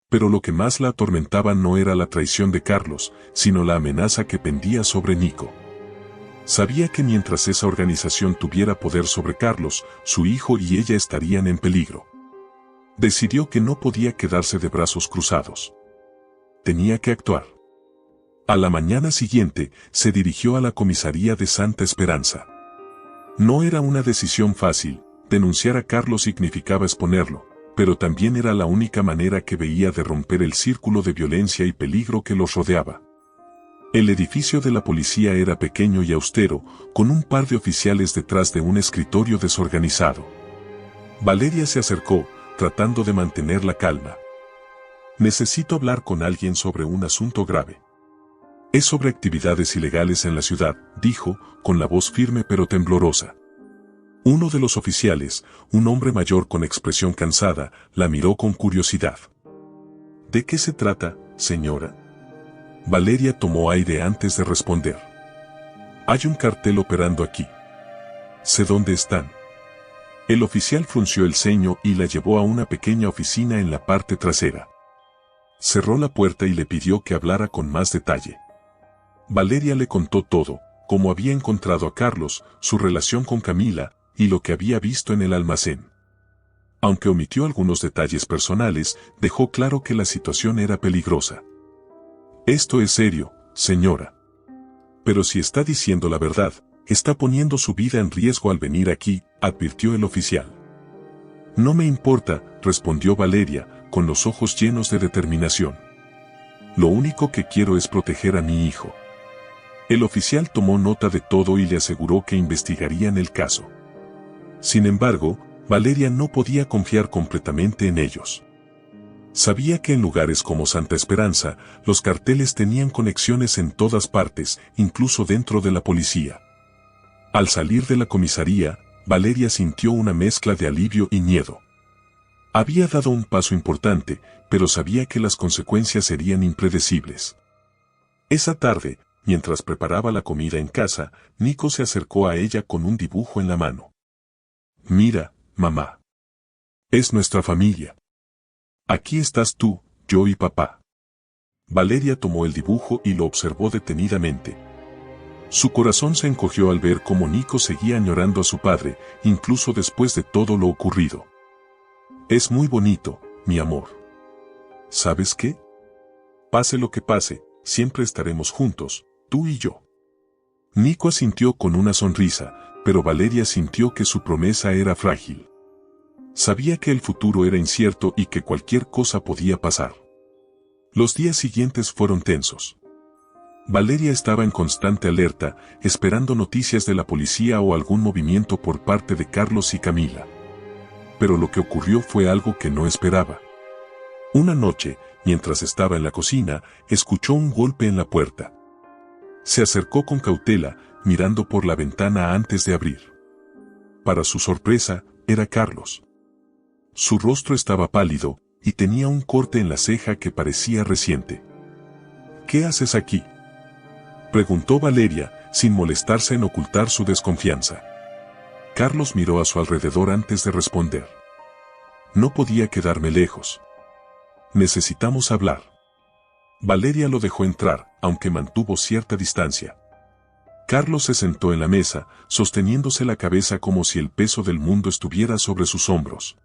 Pero lo que más la atormentaba no era la traición de Carlos, sino la amenaza que pendía sobre Nico. Sabía que mientras esa organización tuviera poder sobre Carlos, su hijo y ella estarían en peligro. Decidió que no podía quedarse de brazos cruzados. Tenía que actuar. A la mañana siguiente, se dirigió a la comisaría de Santa Esperanza. No era una decisión fácil: denunciar a Carlos significaba exponerlo, pero también era la única manera que veía de romper el círculo de violencia y peligro que los rodeaba. El edificio de la policía era pequeño y austero, con un par de oficiales detrás de un escritorio desorganizado. Valeria se acercó, tratando de mantener la calma. «Necesito hablar con alguien sobre un asunto grave. Es sobre actividades ilegales en la ciudad», dijo, con la voz firme pero temblorosa. Uno de los oficiales, un hombre mayor con expresión cansada, la miró con curiosidad. «¿De qué se trata, señora?». Valeria tomó aire antes de responder. «Hay un cartel operando aquí. Sé dónde están». El oficial frunció el ceño y la llevó a una pequeña oficina en la parte trasera. Cerró la puerta y le pidió que hablara con más detalle. Valeria le contó todo: cómo había encontrado a Carlos, su relación con Camila, y lo que había visto en el almacén. Aunque omitió algunos detalles personales, dejó claro que la situación era peligrosa. «Esto es serio, señora. Pero si está diciendo la verdad, está poniendo su vida en riesgo al venir aquí», advirtió el oficial. «No me importa», respondió Valeria, con los ojos llenos de determinación. «Lo único que quiero es proteger a mi hijo». El oficial tomó nota de todo y le aseguró que investigarían el caso. Sin embargo, Valeria no podía confiar completamente en ellos. Sabía que en lugares como Santa Esperanza, los carteles tenían conexiones en todas partes, incluso dentro de la policía. Al salir de la comisaría, Valeria sintió una mezcla de alivio y miedo. Había dado un paso importante, pero sabía que las consecuencias serían impredecibles. Esa tarde, mientras preparaba la comida en casa, Nico se acercó a ella con un dibujo en la mano. «Mira, mamá. Es nuestra familia. Aquí estás tú, yo y papá». Valeria tomó el dibujo y lo observó detenidamente. Su corazón se encogió al ver cómo Nico seguía añorando a su padre, incluso después de todo lo ocurrido. «Es muy bonito, mi amor. ¿Sabes qué? Pase lo que pase, siempre estaremos juntos, tú y yo». Nico asintió con una sonrisa, pero Valeria sintió que su promesa era frágil. Sabía que el futuro era incierto y que cualquier cosa podía pasar. Los días siguientes fueron tensos. Valeria estaba en constante alerta, esperando noticias de la policía o algún movimiento por parte de Carlos y Camila. Pero lo que ocurrió fue algo que no esperaba. Una noche, mientras estaba en la cocina, escuchó un golpe en la puerta. Se acercó con cautela, mirando por la ventana antes de abrir. Para su sorpresa, era Carlos. Su rostro estaba pálido, y tenía un corte en la ceja que parecía reciente. «¿Qué haces aquí?», preguntó Valeria, sin molestarse en ocultar su desconfianza. Carlos miró a su alrededor antes de responder. «No podía quedarme lejos. Necesitamos hablar». Valeria lo dejó entrar, aunque mantuvo cierta distancia. Carlos se sentó en la mesa, sosteniéndose la cabeza como si el peso del mundo estuviera sobre sus hombros.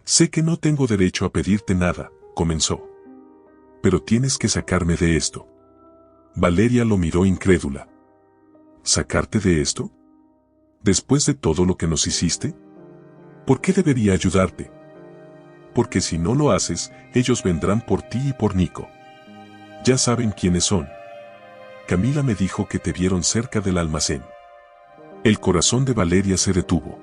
«Sé que no tengo derecho a pedirte nada», comenzó. «Pero tienes que sacarme de esto». Valeria lo miró incrédula. «¿Sacarte de esto? ¿Después de todo lo que nos hiciste? ¿Por qué debería ayudarte?» «Porque si no lo haces, ellos vendrán por ti y por Nico. Ya saben quiénes son. Camila me dijo que te vieron cerca del almacén». El corazón de Valeria se detuvo.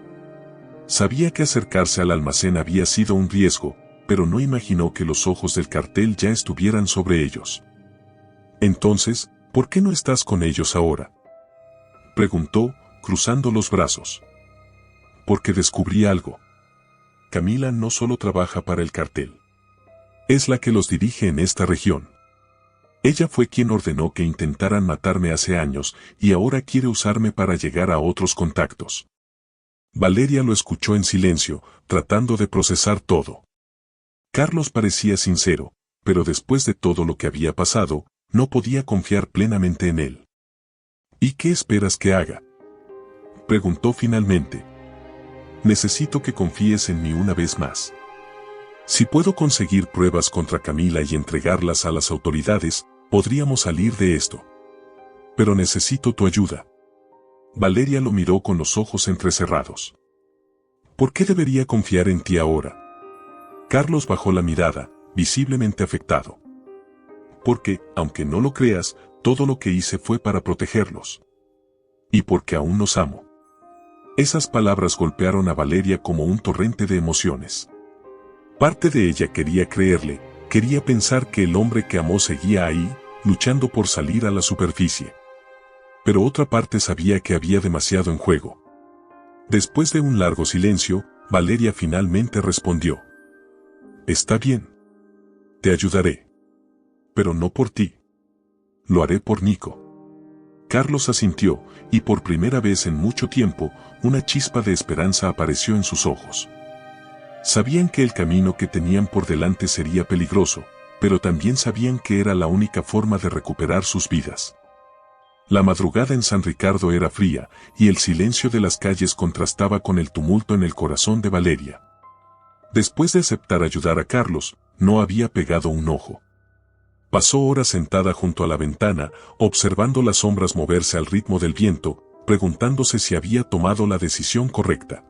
Sabía que acercarse al almacén había sido un riesgo, pero no imaginó que los ojos del cartel ya estuvieran sobre ellos. «Entonces, ¿por qué no estás con ellos ahora?», preguntó, cruzando los brazos. «Porque descubrí algo. Camila no solo trabaja para el cartel. Es la que los dirige en esta región. Ella fue quien ordenó que intentaran matarme hace años y ahora quiere usarme para llegar a otros contactos». Valeria lo escuchó en silencio, tratando de procesar todo. Carlos parecía sincero, pero después de todo lo que había pasado, no podía confiar plenamente en él. «¿Y qué esperas que haga?», preguntó finalmente. «Necesito que confíes en mí una vez más. Si puedo conseguir pruebas contra Camila y entregarlas a las autoridades, podríamos salir de esto. Pero necesito tu ayuda». Valeria lo miró con los ojos entrecerrados. «¿Por qué debería confiar en ti ahora?». Carlos bajó la mirada, visiblemente afectado. «Porque, aunque no lo creas, todo lo que hice fue para protegerlos. Y porque aún los amo». Esas palabras golpearon a Valeria como un torrente de emociones. Parte de ella quería creerle, quería pensar que el hombre que amó seguía ahí, luchando por salir a la superficie. Pero otra parte sabía que había demasiado en juego. Después de un largo silencio, Valeria finalmente respondió. «Está bien. Te ayudaré. Pero no por ti. Lo haré por Nico». Carlos asintió, y por primera vez en mucho tiempo, una chispa de esperanza apareció en sus ojos. Sabían que el camino que tenían por delante sería peligroso, pero también sabían que era la única forma de recuperar sus vidas. La madrugada en San Ricardo era fría, y el silencio de las calles contrastaba con el tumulto en el corazón de Valeria. Después de aceptar ayudar a Carlos, no había pegado un ojo. Pasó horas sentada junto a la ventana, observando las sombras moverse al ritmo del viento, preguntándose si había tomado la decisión correcta.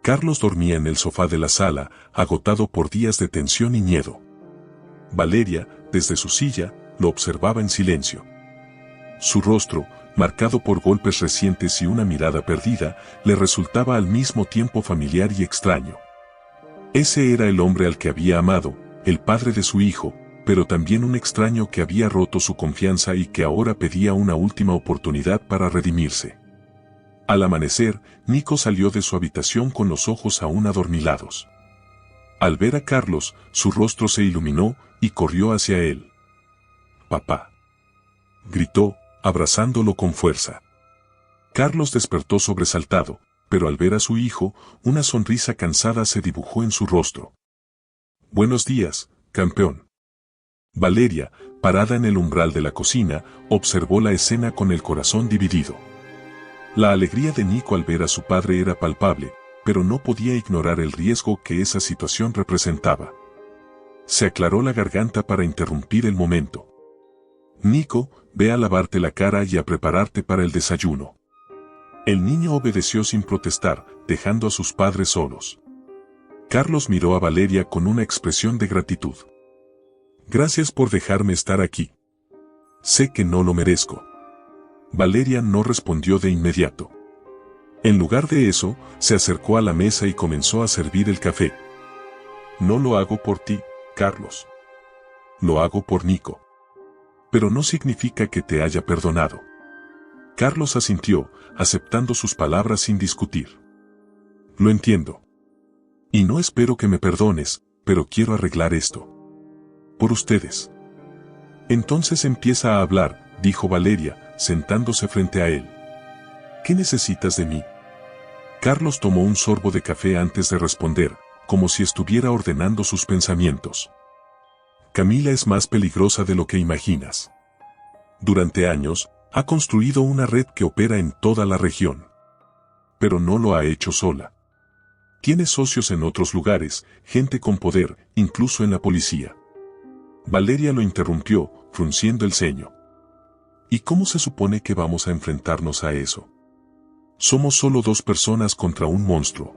Carlos dormía en el sofá de la sala, agotado por días de tensión y miedo. Valeria, desde su silla, lo observaba en silencio. Su rostro, marcado por golpes recientes y una mirada perdida, le resultaba al mismo tiempo familiar y extraño. Ese era el hombre al que había amado, el padre de su hijo, pero también un extraño que había roto su confianza y que ahora pedía una última oportunidad para redimirse. Al amanecer, Nico salió de su habitación con los ojos aún adormilados. Al ver a Carlos, su rostro se iluminó y corrió hacia él. «Papá», gritó, abrazándolo con fuerza. Carlos despertó sobresaltado, pero al ver a su hijo, una sonrisa cansada se dibujó en su rostro. «Buenos días, campeón». Valeria, parada en el umbral de la cocina, observó la escena con el corazón dividido. La alegría de Nico al ver a su padre era palpable, pero no podía ignorar el riesgo que esa situación representaba. Se aclaró la garganta para interrumpir el momento. «Nico, ve a lavarte la cara y a prepararte para el desayuno». El niño obedeció sin protestar, dejando a sus padres solos. Carlos miró a Valeria con una expresión de gratitud. «Gracias por dejarme estar aquí. Sé que no lo merezco». Valeria no respondió de inmediato. En lugar de eso, se acercó a la mesa y comenzó a servir el café. «No lo hago por ti, Carlos. Lo hago por Nico. Pero no significa que te haya perdonado». Carlos asintió, aceptando sus palabras sin discutir. «Lo entiendo. Y no espero que me perdones, pero quiero arreglar esto. Por ustedes». «Entonces empieza a hablar», dijo Valeria, sentándose frente a él. «¿Qué necesitas de mí?». Carlos tomó un sorbo de café antes de responder, como si estuviera ordenando sus pensamientos. «Camila es más peligrosa de lo que imaginas. Durante años, ha construido una red que opera en toda la región. Pero no lo ha hecho sola. Tiene socios en otros lugares, gente con poder, incluso en la policía». Valeria lo interrumpió, frunciendo el ceño. «¿Y cómo se supone que vamos a enfrentarnos a eso? Somos solo dos personas contra un monstruo».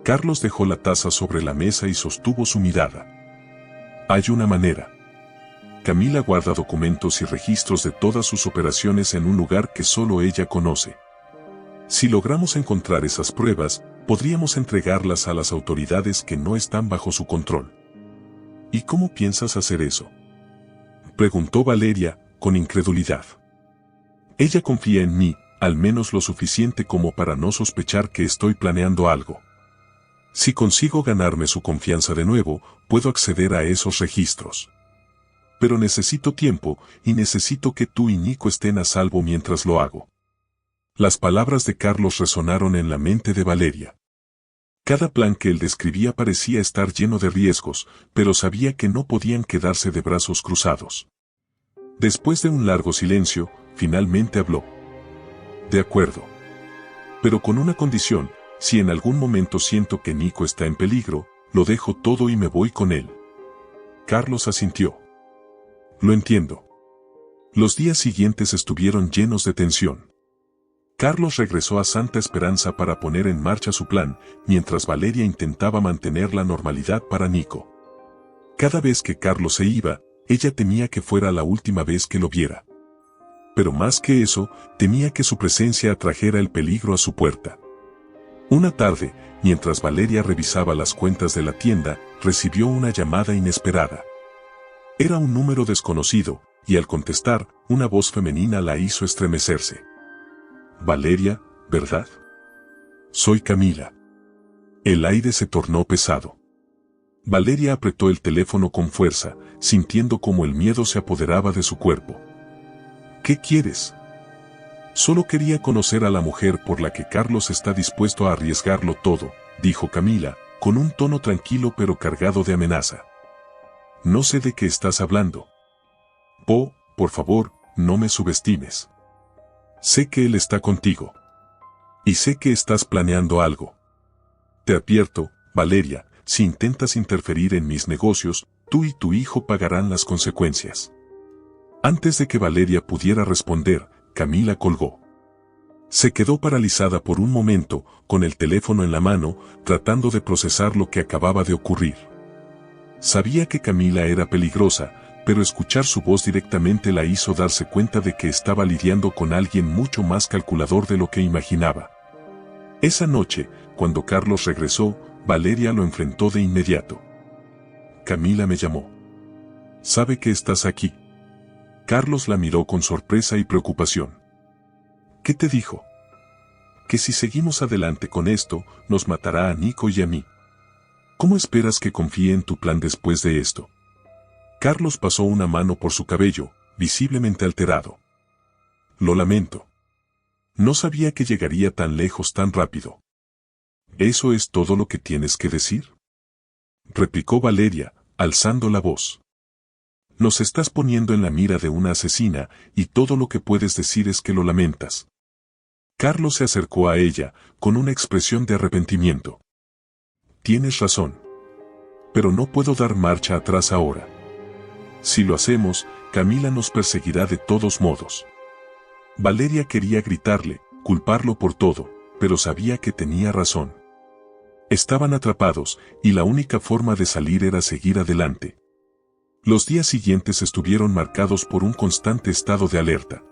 Carlos dejó la taza sobre la mesa y sostuvo su mirada. «Hay una manera. Camila guarda documentos y registros de todas sus operaciones en un lugar que solo ella conoce. Si logramos encontrar esas pruebas, podríamos entregarlas a las autoridades que no están bajo su control». «¿Y cómo piensas hacer eso?», preguntó Valeria, con incredulidad. «Ella confía en mí, al menos lo suficiente como para no sospechar que estoy planeando algo. Si consigo ganarme su confianza de nuevo, puedo acceder a esos registros. Pero necesito tiempo, y necesito que tú y Nico estén a salvo mientras lo hago». Las palabras de Carlos resonaron en la mente de Valeria. Cada plan que él describía parecía estar lleno de riesgos, pero sabía que no podían quedarse de brazos cruzados. Después de un largo silencio, finalmente habló. «De acuerdo. Pero con una condición: si en algún momento siento que Nico está en peligro, lo dejo todo y me voy con él». Carlos asintió. «Lo entiendo». Los días siguientes estuvieron llenos de tensión. Carlos regresó a Santa Esperanza para poner en marcha su plan, mientras Valeria intentaba mantener la normalidad para Nico. Cada vez que Carlos se iba, ella temía que fuera la última vez que lo viera. Pero más que eso, temía que su presencia atrajera el peligro a su puerta. Una tarde, mientras Valeria revisaba las cuentas de la tienda, recibió una llamada inesperada. Era un número desconocido, y al contestar, una voz femenina la hizo estremecerse. «Valeria, ¿verdad? Soy Camila». El aire se tornó pesado. Valeria apretó el teléfono con fuerza, sintiendo cómo el miedo se apoderaba de su cuerpo. «¿Qué quieres?». «Solo quería conocer a la mujer por la que Carlos está dispuesto a arriesgarlo todo», dijo Camila, con un tono tranquilo pero cargado de amenaza. «No sé de qué estás hablando. Por favor, no me subestimes. Sé que él está contigo. Y sé que estás planeando algo. Te advierto, Valeria, si intentas interferir en mis negocios, tú y tu hijo pagarán las consecuencias». Antes de que Valeria pudiera responder, Camila colgó. Se quedó paralizada por un momento, con el teléfono en la mano, tratando de procesar lo que acababa de ocurrir. Sabía que Camila era peligrosa, pero escuchar su voz directamente la hizo darse cuenta de que estaba lidiando con alguien mucho más calculador de lo que imaginaba. Esa noche, cuando Carlos regresó, Valeria lo enfrentó de inmediato. Camila me llamó. ¿Sabe que estás aquí? Carlos la miró con sorpresa y preocupación. ¿Qué te dijo? Que si seguimos adelante con esto, nos matará a Nico y a mí. ¿Cómo esperas que confíe en tu plan después de esto? Carlos pasó una mano por su cabello, visiblemente alterado. Lo lamento. No sabía que llegaría tan lejos tan rápido. ¿Eso es todo lo que tienes que decir?, replicó Valeria, alzando la voz. Nos estás poniendo en la mira de una asesina, y todo lo que puedes decir es que lo lamentas. Carlos se acercó a ella, con una expresión de arrepentimiento. Tienes razón. Pero no puedo dar marcha atrás ahora. Si lo hacemos, Camila nos perseguirá de todos modos. Valeria quería gritarle, culparlo por todo, pero sabía que tenía razón. Estaban atrapados, y la única forma de salir era seguir adelante. Los días siguientes estuvieron marcados por un constante estado de alerta.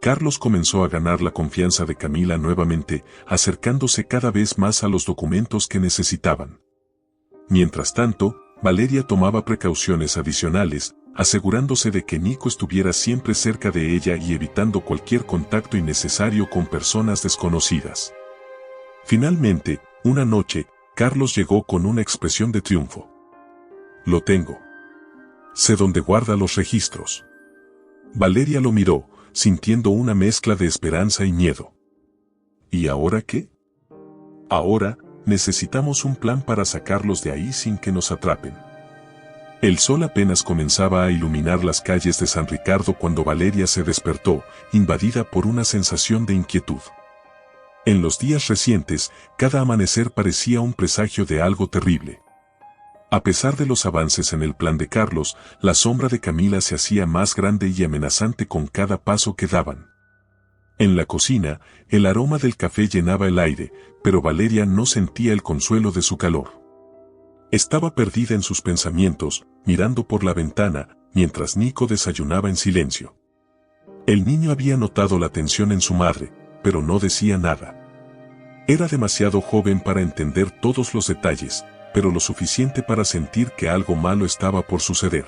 Carlos comenzó a ganar la confianza de Camila nuevamente, acercándose cada vez más a los documentos que necesitaban. Mientras tanto, Valeria tomaba precauciones adicionales, asegurándose de que Nico estuviera siempre cerca de ella y evitando cualquier contacto innecesario con personas desconocidas. Finalmente, una noche, Carlos llegó con una expresión de triunfo. Lo tengo. Sé dónde guarda los registros. Valeria lo miró, sintiendo una mezcla de esperanza y miedo. ¿Y ahora qué? Ahora, necesitamos un plan para sacarlos de ahí sin que nos atrapen. El sol apenas comenzaba a iluminar las calles de San Ricardo cuando Valeria se despertó, invadida por una sensación de inquietud. En los días recientes, cada amanecer parecía un presagio de algo terrible. A pesar de los avances en el plan de Carlos, la sombra de Camila se hacía más grande y amenazante con cada paso que daban. En la cocina, el aroma del café llenaba el aire, pero Valeria no sentía el consuelo de su calor. Estaba perdida en sus pensamientos, mirando por la ventana, mientras Nico desayunaba en silencio. El niño había notado la tensión en su madre, pero no decía nada. Era demasiado joven para entender todos los detalles, pero lo suficiente para sentir que algo malo estaba por suceder.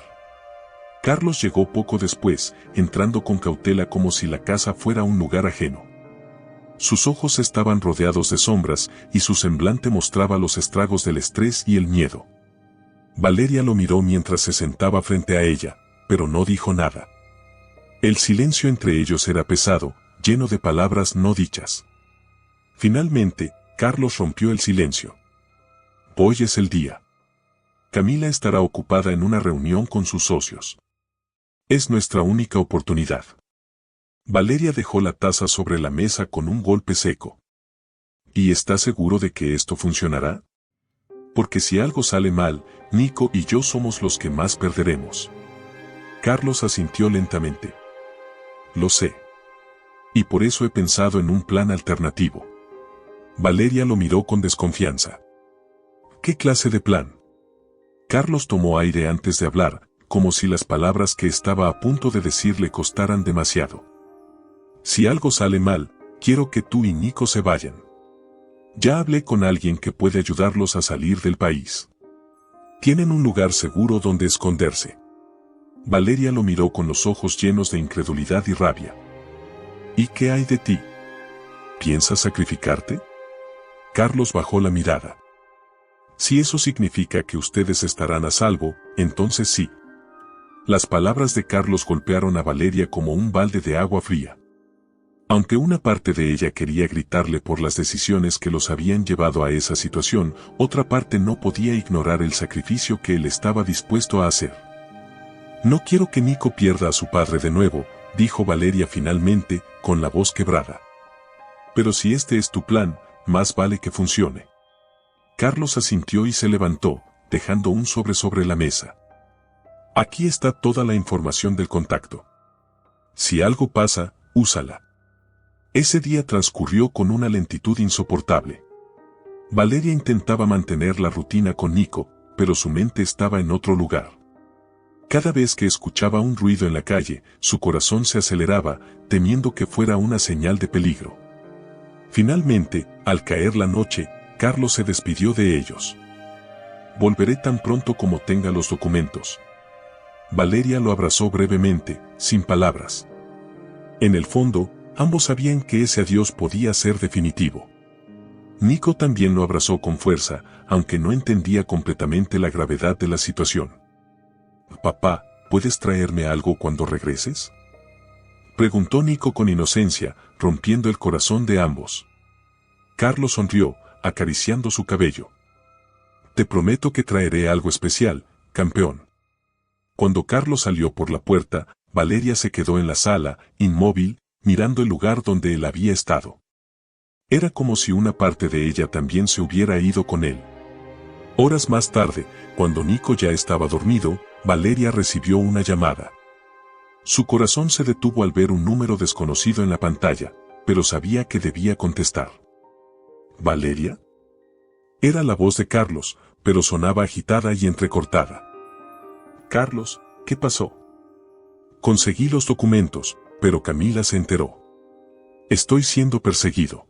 Carlos llegó poco después, entrando con cautela como si la casa fuera un lugar ajeno. Sus ojos estaban rodeados de sombras y su semblante mostraba los estragos del estrés y el miedo. Valeria lo miró mientras se sentaba frente a ella, pero no dijo nada. El silencio entre ellos era pesado, lleno de palabras no dichas. Finalmente, Carlos rompió el silencio. Hoy es el día. Camila estará ocupada en una reunión con sus socios. Es nuestra única oportunidad. Valeria dejó la taza sobre la mesa con un golpe seco. ¿Y está seguro de que esto funcionará? Porque si algo sale mal, Nico y yo somos los que más perderemos. Carlos asintió lentamente. Lo sé. Y por eso he pensado en un plan alternativo. Valeria lo miró con desconfianza. ¿Qué clase de plan? Carlos tomó aire antes de hablar, como si las palabras que estaba a punto de decir le costaran demasiado. Si algo sale mal, quiero que tú y Nico se vayan. Ya hablé con alguien que puede ayudarlos a salir del país. Tienen un lugar seguro donde esconderse. Valeria lo miró con los ojos llenos de incredulidad y rabia. ¿Y qué hay de ti? ¿Piensas sacrificarte? Carlos bajó la mirada. Si eso significa que ustedes estarán a salvo, entonces sí. Las palabras de Carlos golpearon a Valeria como un balde de agua fría. Aunque una parte de ella quería gritarle por las decisiones que los habían llevado a esa situación, otra parte no podía ignorar el sacrificio que él estaba dispuesto a hacer. No quiero que Nico pierda a su padre de nuevo, dijo Valeria finalmente, con la voz quebrada. Pero si este es tu plan, más vale que funcione. Carlos asintió y se levantó, dejando un sobre la mesa. Aquí está toda la información del contacto. Si algo pasa, úsala. Ese día transcurrió con una lentitud insoportable. Valeria intentaba mantener la rutina con Nico, pero su mente estaba en otro lugar. Cada vez que escuchaba un ruido en la calle, su corazón se aceleraba, temiendo que fuera una señal de peligro. Finalmente, al caer la noche, Carlos se despidió de ellos. Volveré tan pronto como tenga los documentos. Valeria lo abrazó brevemente, sin palabras. En el fondo, ambos sabían que ese adiós podía ser definitivo. Nico también lo abrazó con fuerza, aunque no entendía completamente la gravedad de la situación. «Papá, ¿puedes traerme algo cuando regreses?», preguntó Nico con inocencia, rompiendo el corazón de ambos. Carlos sonrió, acariciando su cabello. «Te prometo que traeré algo especial, campeón». Cuando Carlos salió por la puerta, Valeria se quedó en la sala, inmóvil, mirando el lugar donde él había estado. Era como si una parte de ella también se hubiera ido con él. Horas más tarde, cuando Nico ya estaba dormido, Valeria recibió una llamada. Su corazón se detuvo al ver un número desconocido en la pantalla, pero sabía que debía contestar. ¿Valeria? Era la voz de Carlos, pero sonaba agitada y entrecortada. «Carlos, ¿qué pasó?». «Conseguí los documentos, pero Camila se enteró. Estoy siendo perseguido».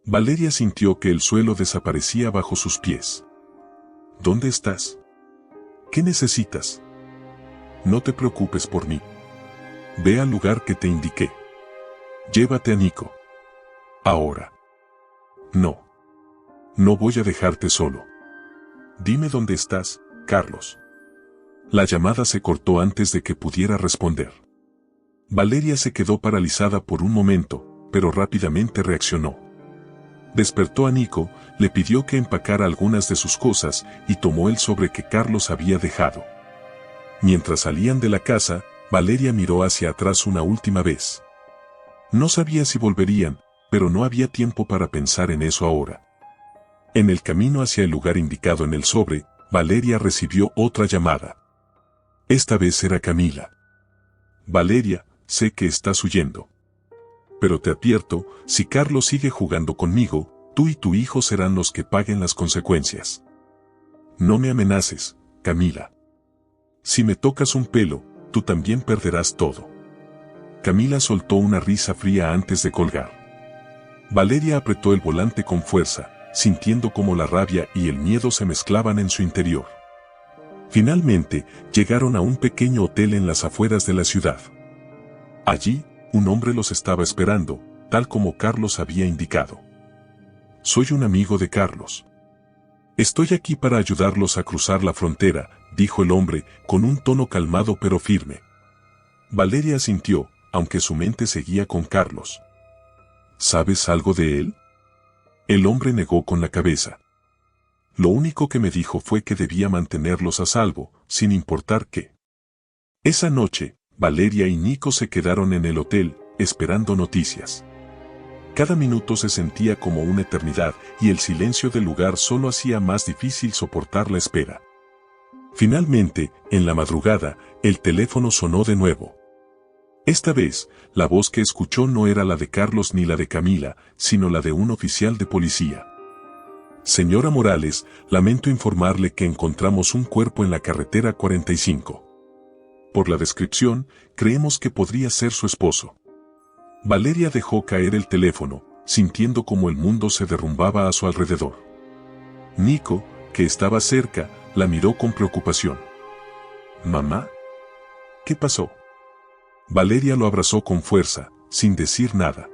Valeria sintió que el suelo desaparecía bajo sus pies. «¿Dónde estás? ¿Qué necesitas?». «No te preocupes por mí. Ve al lugar que te indiqué. Llévate a Nico. Ahora». «No. No voy a dejarte solo. Dime dónde estás, Carlos». La llamada se cortó antes de que pudiera responder. Valeria se quedó paralizada por un momento, pero rápidamente reaccionó. Despertó a Nico, le pidió que empacara algunas de sus cosas y tomó el sobre que Carlos había dejado. Mientras salían de la casa, Valeria miró hacia atrás una última vez. No sabía si volverían, pero no había tiempo para pensar en eso ahora. En el camino hacia el lugar indicado en el sobre, Valeria recibió otra llamada. Esta vez era Camila. «Valeria, sé que estás huyendo. Pero te advierto, si Carlos sigue jugando conmigo, tú y tu hijo serán los que paguen las consecuencias. No me amenaces, Camila. Si me tocas un pelo, tú también perderás todo». Camila soltó una risa fría antes de colgar. Valeria apretó el volante con fuerza, sintiendo cómo la rabia y el miedo se mezclaban en su interior. Finalmente, llegaron a un pequeño hotel en las afueras de la ciudad. Allí, un hombre los estaba esperando, tal como Carlos había indicado. «Soy un amigo de Carlos. Estoy aquí para ayudarlos a cruzar la frontera», dijo el hombre, con un tono calmado pero firme. Valeria asintió, aunque su mente seguía con Carlos. «¿Sabes algo de él?». El hombre negó con la cabeza. «Lo único que me dijo fue que debía mantenerlos a salvo, sin importar qué». Esa noche, Valeria y Nico se quedaron en el hotel, esperando noticias. Cada minuto se sentía como una eternidad y el silencio del lugar solo hacía más difícil soportar la espera. Finalmente, en la madrugada, el teléfono sonó de nuevo. Esta vez, la voz que escuchó no era la de Carlos ni la de Camila, sino la de un oficial de policía. «Señora Morales, lamento informarle que encontramos un cuerpo en la carretera 45. Por la descripción, creemos que podría ser su esposo». Valeria dejó caer el teléfono, sintiendo como el mundo se derrumbaba a su alrededor. Nico, que estaba cerca, la miró con preocupación. «¿Mamá? ¿Qué pasó?». Valeria lo abrazó con fuerza, sin decir nada.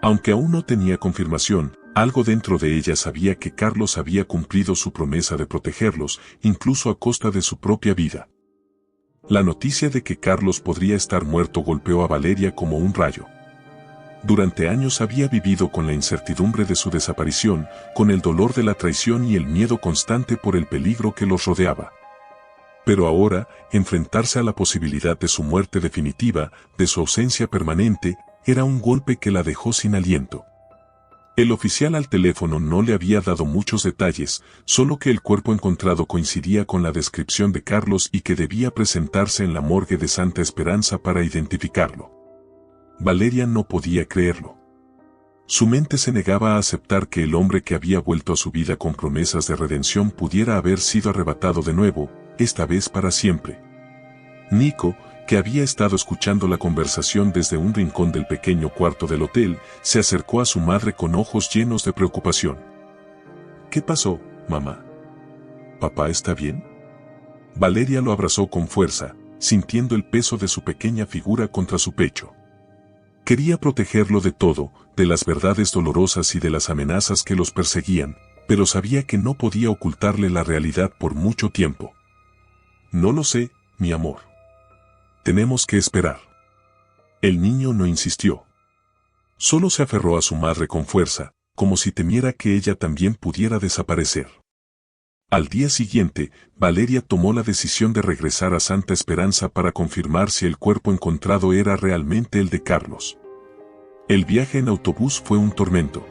Aunque aún no tenía confirmación, algo dentro de ella sabía que Carlos había cumplido su promesa de protegerlos, incluso a costa de su propia vida. La noticia de que Carlos podría estar muerto golpeó a Valeria como un rayo. Durante años había vivido con la incertidumbre de su desaparición, con el dolor de la traición y el miedo constante por el peligro que los rodeaba. Pero ahora, enfrentarse a la posibilidad de su muerte definitiva, de su ausencia permanente, era un golpe que la dejó sin aliento. El oficial al teléfono no le había dado muchos detalles, solo que el cuerpo encontrado coincidía con la descripción de Carlos y que debía presentarse en la morgue de Santa Esperanza para identificarlo. Valeria no podía creerlo. Su mente se negaba a aceptar que el hombre que había vuelto a su vida con promesas de redención pudiera haber sido arrebatado de nuevo, esta vez para siempre. Nico, que había estado escuchando la conversación desde un rincón del pequeño cuarto del hotel, se acercó a su madre con ojos llenos de preocupación. ¿Qué pasó, mamá? ¿Papá está bien? Valeria lo abrazó con fuerza, sintiendo el peso de su pequeña figura contra su pecho. Quería protegerlo de todo, de las verdades dolorosas y de las amenazas que los perseguían, pero sabía que no podía ocultarle la realidad por mucho tiempo. No lo sé, mi amor. Tenemos que esperar. El niño no insistió. Solo se aferró a su madre con fuerza, como si temiera que ella también pudiera desaparecer. Al día siguiente, Valeria tomó la decisión de regresar a Santa Esperanza para confirmar si el cuerpo encontrado era realmente el de Carlos. El viaje en autobús fue un tormento.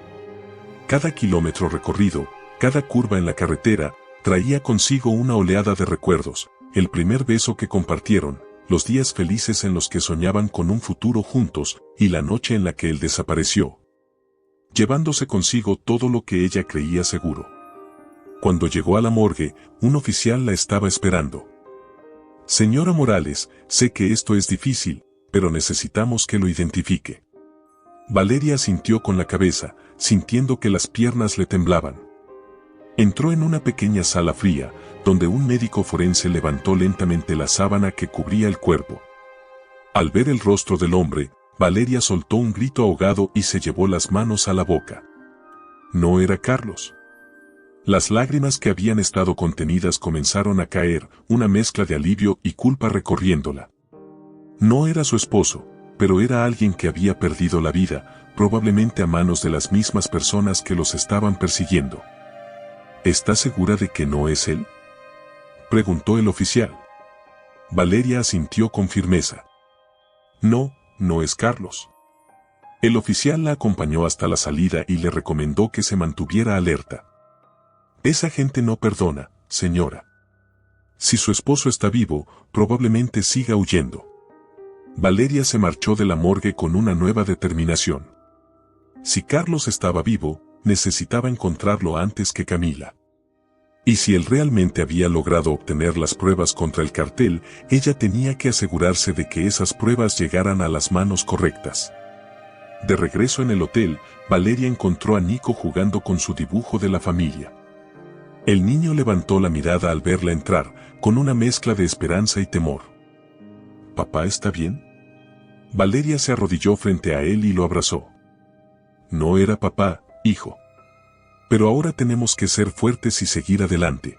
Cada kilómetro recorrido, cada curva en la carretera, traía consigo una oleada de recuerdos, el primer beso que compartieron, los días felices en los que soñaban con un futuro juntos, y la noche en la que él desapareció, llevándose consigo todo lo que ella creía seguro. Cuando llegó a la morgue, un oficial la estaba esperando. Señora Morales, sé que esto es difícil, pero necesitamos que lo identifique. Valeria asintió con la cabeza, sintiendo que las piernas le temblaban. Entró en una pequeña sala fría, donde un médico forense levantó lentamente la sábana que cubría el cuerpo. Al ver el rostro del hombre, Valeria soltó un grito ahogado y se llevó las manos a la boca. No era Carlos. Las lágrimas que habían estado contenidas comenzaron a caer, una mezcla de alivio y culpa recorriéndola. No era su esposo, pero era alguien que había perdido la vida, probablemente a manos de las mismas personas que los estaban persiguiendo. ¿Está segura de que no es él?, preguntó el oficial. Valeria asintió con firmeza. No, no es Carlos. El oficial la acompañó hasta la salida y le recomendó que se mantuviera alerta. Esa gente no perdona, señora. Si su esposo está vivo, probablemente siga huyendo. Valeria se marchó de la morgue con una nueva determinación. Si Carlos estaba vivo, necesitaba encontrarlo antes que Camila. Y si él realmente había logrado obtener las pruebas contra el cartel, ella tenía que asegurarse de que esas pruebas llegaran a las manos correctas. De regreso en el hotel, Valeria encontró a Nico jugando con su dibujo de la familia. El niño levantó la mirada al verla entrar, con una mezcla de esperanza y temor. ¿Papá está bien? Valeria se arrodilló frente a él y lo abrazó. No era papá, hijo. Pero ahora tenemos que ser fuertes y seguir adelante.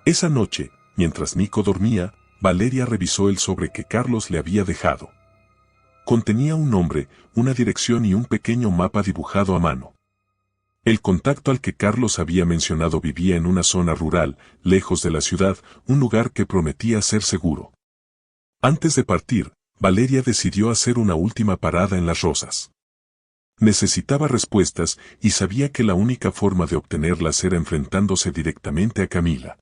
Esa noche, mientras Nico dormía, Valeria revisó el sobre que Carlos le había dejado. Contenía un nombre, una dirección y un pequeño mapa dibujado a mano. El contacto al que Carlos había mencionado vivía en una zona rural, lejos de la ciudad, un lugar que prometía ser seguro. Antes de partir, Valeria decidió hacer una última parada en Las Rosas. Necesitaba respuestas y sabía que la única forma de obtenerlas era enfrentándose directamente a Camila.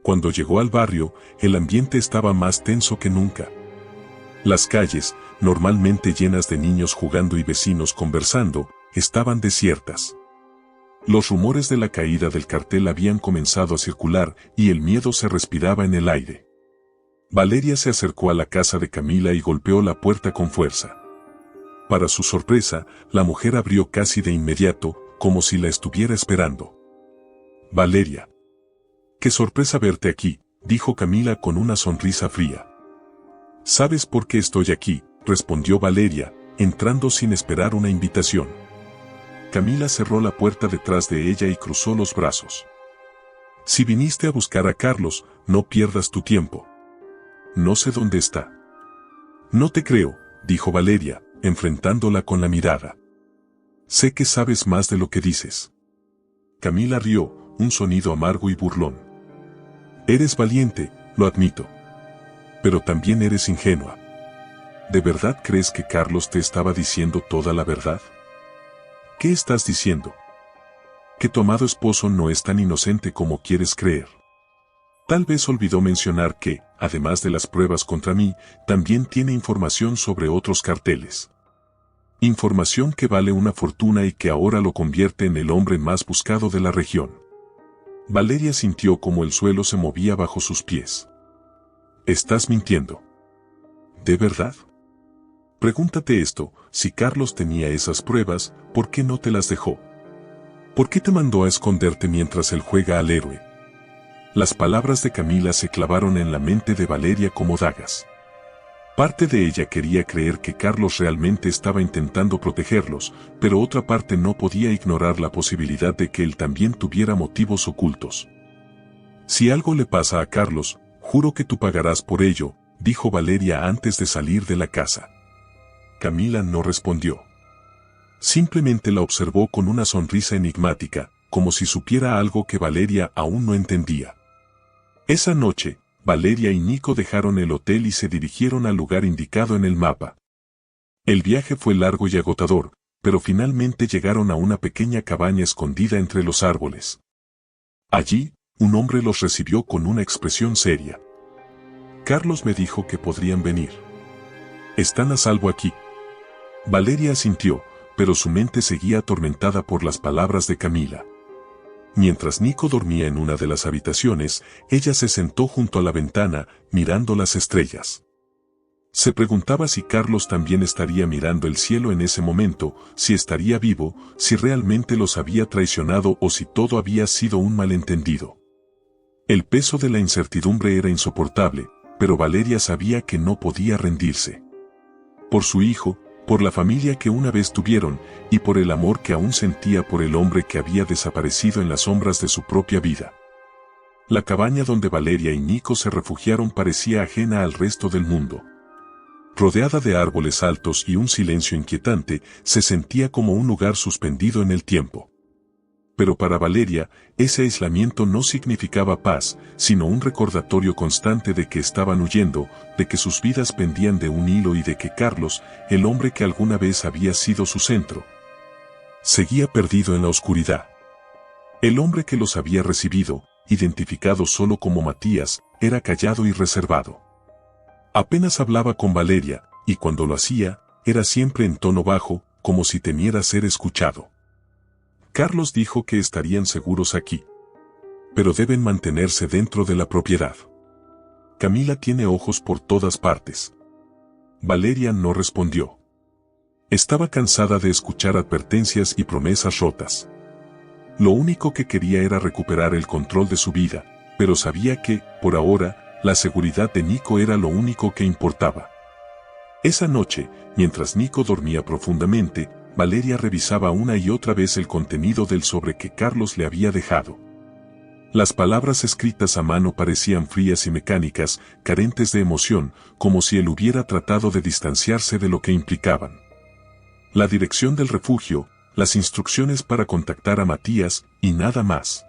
Cuando llegó al barrio, el ambiente estaba más tenso que nunca. Las calles, normalmente llenas de niños jugando y vecinos conversando, estaban desiertas. Los rumores de la caída del cartel habían comenzado a circular y el miedo se respiraba en el aire. Valeria se acercó a la casa de Camila y golpeó la puerta con fuerza. Para su sorpresa, la mujer abrió casi de inmediato, como si la estuviera esperando. Valeria. ¡Qué sorpresa verte aquí!, dijo Camila con una sonrisa fría. ¿Sabes por qué estoy aquí?, respondió Valeria, entrando sin esperar una invitación. Camila cerró la puerta detrás de ella y cruzó los brazos. Si viniste a buscar a Carlos, no pierdas tu tiempo. No sé dónde está. No te creo, dijo Valeria, enfrentándola con la mirada. Sé que sabes más de lo que dices. Camila rió, un sonido amargo y burlón. Eres valiente, lo admito. Pero también eres ingenua. ¿De verdad crees que Carlos te estaba diciendo toda la verdad? ¿Qué estás diciendo? Que tu amado esposo no es tan inocente como quieres creer. Tal vez olvidó mencionar que, además de las pruebas contra mí, también tiene información sobre otros carteles. Información que vale una fortuna y que ahora lo convierte en el hombre más buscado de la región. Valeria sintió como el suelo se movía bajo sus pies. Estás mintiendo. ¿De verdad? Pregúntate esto, si Carlos tenía esas pruebas, ¿por qué no te las dejó? ¿Por qué te mandó a esconderte mientras él juega al héroe? Las palabras de Camila se clavaron en la mente de Valeria como dagas. Parte de ella quería creer que Carlos realmente estaba intentando protegerlos, pero otra parte no podía ignorar la posibilidad de que él también tuviera motivos ocultos. Si algo le pasa a Carlos, juro que tú pagarás por ello, dijo Valeria antes de salir de la casa. Camila no respondió. Simplemente la observó con una sonrisa enigmática, como si supiera algo que Valeria aún no entendía. Esa noche, Valeria y Nico dejaron el hotel y se dirigieron al lugar indicado en el mapa. El viaje fue largo y agotador, pero finalmente llegaron a una pequeña cabaña escondida entre los árboles. Allí, un hombre los recibió con una expresión seria. Carlos me dijo que podrían venir. Están a salvo aquí. Valeria asintió, pero su mente seguía atormentada por las palabras de Camila. Mientras Nico dormía en una de las habitaciones, ella se sentó junto a la ventana, mirando las estrellas. Se preguntaba si Carlos también estaría mirando el cielo en ese momento, si estaría vivo, si realmente los había traicionado o si todo había sido un malentendido. El peso de la incertidumbre era insoportable, pero Valeria sabía que no podía rendirse. Por su hijo, por la familia que una vez tuvieron, y por el amor que aún sentía por el hombre que había desaparecido en las sombras de su propia vida. La cabaña donde Valeria y Nico se refugiaron parecía ajena al resto del mundo. Rodeada de árboles altos y un silencio inquietante, se sentía como un lugar suspendido en el tiempo. Pero para Valeria, ese aislamiento no significaba paz, sino un recordatorio constante de que estaban huyendo, de que sus vidas pendían de un hilo y de que Carlos, el hombre que alguna vez había sido su centro, seguía perdido en la oscuridad. El hombre que los había recibido, identificado solo como Matías, era callado y reservado. Apenas hablaba con Valeria, y cuando lo hacía, era siempre en tono bajo, como si temiera ser escuchado. Carlos dijo que estarían seguros aquí. Pero deben mantenerse dentro de la propiedad. Camila tiene ojos por todas partes. Valeria no respondió. Estaba cansada de escuchar advertencias y promesas rotas. Lo único que quería era recuperar el control de su vida, pero sabía que, por ahora, la seguridad de Nico era lo único que importaba. Esa noche, mientras Nico dormía profundamente, Valeria revisaba una y otra vez el contenido del sobre que Carlos le había dejado. Las palabras escritas a mano parecían frías y mecánicas, carentes de emoción, como si él hubiera tratado de distanciarse de lo que implicaban. La dirección del refugio, las instrucciones para contactar a Matías, y nada más.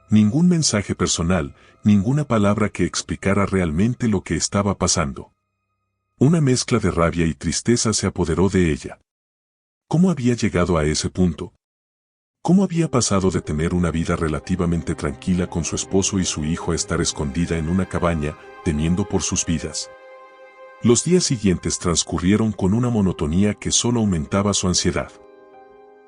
Ningún mensaje personal, ninguna palabra que explicara realmente lo que estaba pasando. Una mezcla de rabia y tristeza se apoderó de ella. ¿Cómo había llegado a ese punto? ¿Cómo había pasado de tener una vida relativamente tranquila con su esposo y su hijo a estar escondida en una cabaña, temiendo por sus vidas? Los días siguientes transcurrieron con una monotonía que solo aumentaba su ansiedad.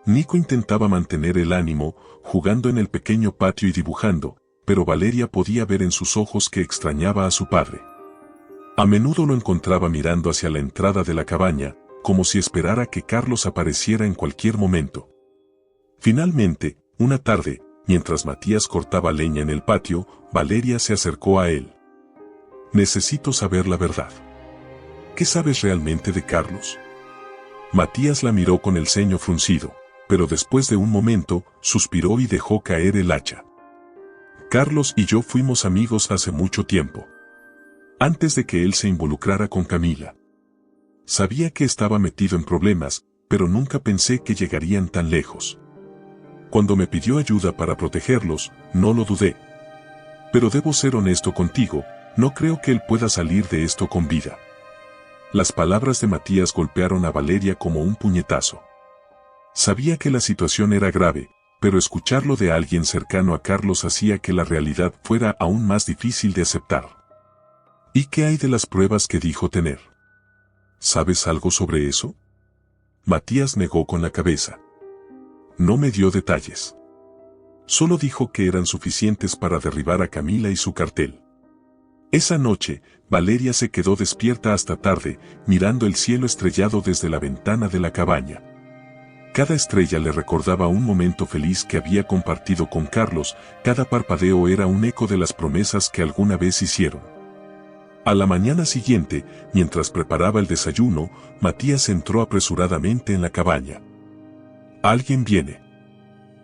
Nico intentaba mantener el ánimo, jugando en el pequeño patio y dibujando, pero Valeria podía ver en sus ojos que extrañaba a su padre. A menudo lo encontraba mirando hacia la entrada de la cabaña, como si esperara que Carlos apareciera en cualquier momento. Finalmente, una tarde, mientras Matías cortaba leña en el patio, Valeria se acercó a él. Necesito saber la verdad. ¿Qué sabes realmente de Carlos? Matías la miró con el ceño fruncido, pero después de un momento, suspiró y dejó caer el hacha. Carlos y yo fuimos amigos hace mucho tiempo. Antes de que él se involucrara con Camila. Sabía que estaba metido en problemas, pero nunca pensé que llegarían tan lejos. Cuando me pidió ayuda para protegerlos, no lo dudé. Pero debo ser honesto contigo, no creo que él pueda salir de esto con vida. Las palabras de Matías golpearon a Valeria como un puñetazo. Sabía que la situación era grave, pero escucharlo de alguien cercano a Carlos hacía que la realidad fuera aún más difícil de aceptar. ¿Y qué hay de las pruebas que dijo tener? ¿Sabes algo sobre eso? Matías negó con la cabeza. No me dio detalles. Solo dijo que eran suficientes para derribar a Camila y su cartel. Esa noche, Valeria se quedó despierta hasta tarde, mirando el cielo estrellado desde la ventana de la cabaña. Cada estrella le recordaba un momento feliz que había compartido con Carlos, cada parpadeo era un eco de las promesas que alguna vez hicieron. A la mañana siguiente, mientras preparaba el desayuno, Matías entró apresuradamente en la cabaña. «Alguien viene».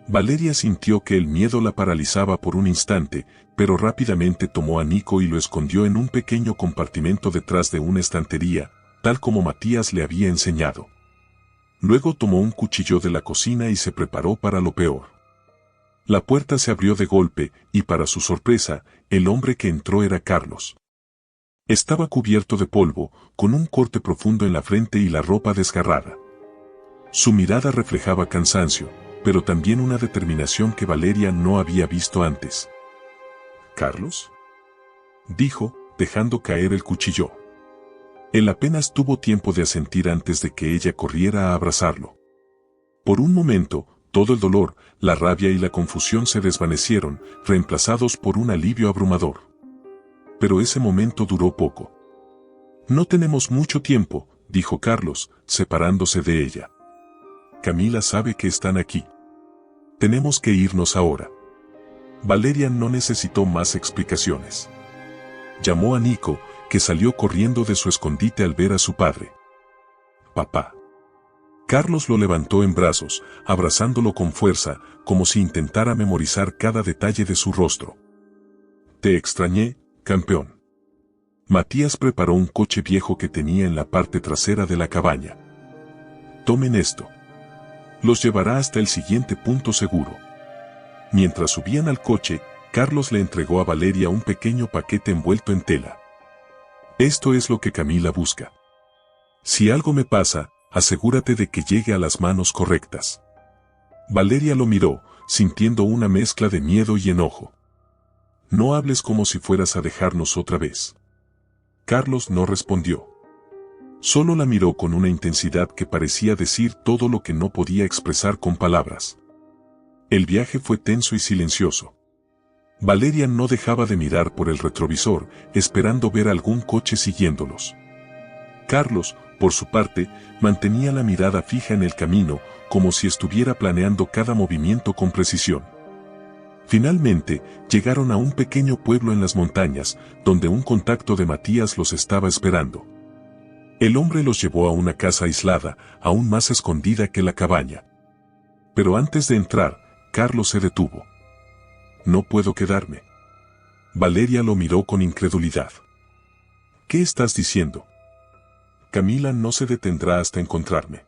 Valeria sintió que el miedo la paralizaba por un instante, pero rápidamente tomó a Nico y lo escondió en un pequeño compartimento detrás de una estantería, tal como Matías le había enseñado. Luego tomó un cuchillo de la cocina y se preparó para lo peor. La puerta se abrió de golpe, y para su sorpresa, el hombre que entró era Carlos. Estaba cubierto de polvo, con un corte profundo en la frente y la ropa desgarrada. Su mirada reflejaba cansancio, pero también una determinación que Valeria no había visto antes. «¿Carlos?», dijo, dejando caer el cuchillo. Él apenas tuvo tiempo de asentir antes de que ella corriera a abrazarlo. Por un momento, todo el dolor, la rabia y la confusión se desvanecieron, reemplazados por un alivio abrumador. Pero ese momento duró poco. «No tenemos mucho tiempo», dijo Carlos, separándose de ella. «Camila sabe que están aquí. Tenemos que irnos ahora». Valeria no necesitó más explicaciones. Llamó a Nico, que salió corriendo de su escondite al ver a su padre. «Papá». Carlos lo levantó en brazos, abrazándolo con fuerza, como si intentara memorizar cada detalle de su rostro. «Te extrañé, campeón». Matías preparó un coche viejo que tenía en la parte trasera de la cabaña. «Tomen esto. Los llevará hasta el siguiente punto seguro». Mientras subían al coche, Carlos le entregó a Valeria un pequeño paquete envuelto en tela. «Esto es lo que Camila busca. Si algo me pasa, asegúrate de que llegue a las manos correctas». Valeria lo miró, sintiendo una mezcla de miedo y enojo. «No hables como si fueras a dejarnos otra vez». Carlos no respondió. Solo la miró con una intensidad que parecía decir todo lo que no podía expresar con palabras. El viaje fue tenso y silencioso. Valeria no dejaba de mirar por el retrovisor, esperando ver algún coche siguiéndolos. Carlos, por su parte, mantenía la mirada fija en el camino, como si estuviera planeando cada movimiento con precisión. Finalmente, llegaron a un pequeño pueblo en las montañas, donde un contacto de Matías los estaba esperando. El hombre los llevó a una casa aislada, aún más escondida que la cabaña. Pero antes de entrar, Carlos se detuvo. «No puedo quedarme». Valeria lo miró con incredulidad. «¿Qué estás diciendo? Camila no se detendrá hasta encontrarme.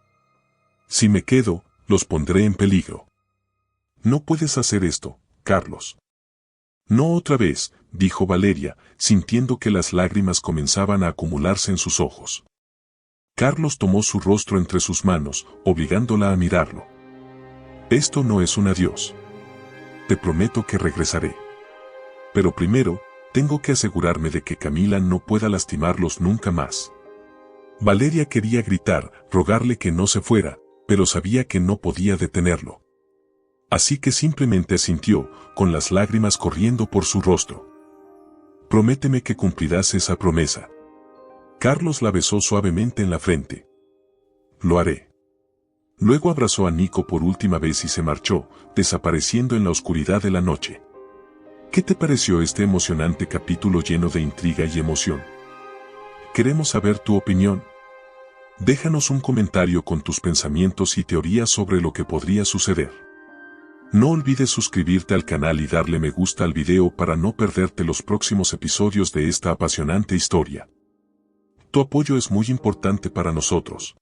Si me quedo, los pondré en peligro». «No puedes hacer esto, Carlos». «No otra vez», dijo Valeria, sintiendo que las lágrimas comenzaban a acumularse en sus ojos. Carlos tomó su rostro entre sus manos, obligándola a mirarlo. «Esto no es un adiós. Te prometo que regresaré. Pero primero, tengo que asegurarme de que Camila no pueda lastimarlos nunca más». Valeria quería gritar, rogarle que no se fuera, pero sabía que no podía detenerlo. Así que simplemente asintió, con las lágrimas corriendo por su rostro. «Prométeme que cumplirás esa promesa». Carlos la besó suavemente en la frente. «Lo haré». Luego abrazó a Nico por última vez y se marchó, desapareciendo en la oscuridad de la noche. ¿Qué te pareció este emocionante capítulo lleno de intriga y emoción? Queremos saber tu opinión. Déjanos un comentario con tus pensamientos y teorías sobre lo que podría suceder. No olvides suscribirte al canal y darle me gusta al video para no perderte los próximos episodios de esta apasionante historia. Tu apoyo es muy importante para nosotros.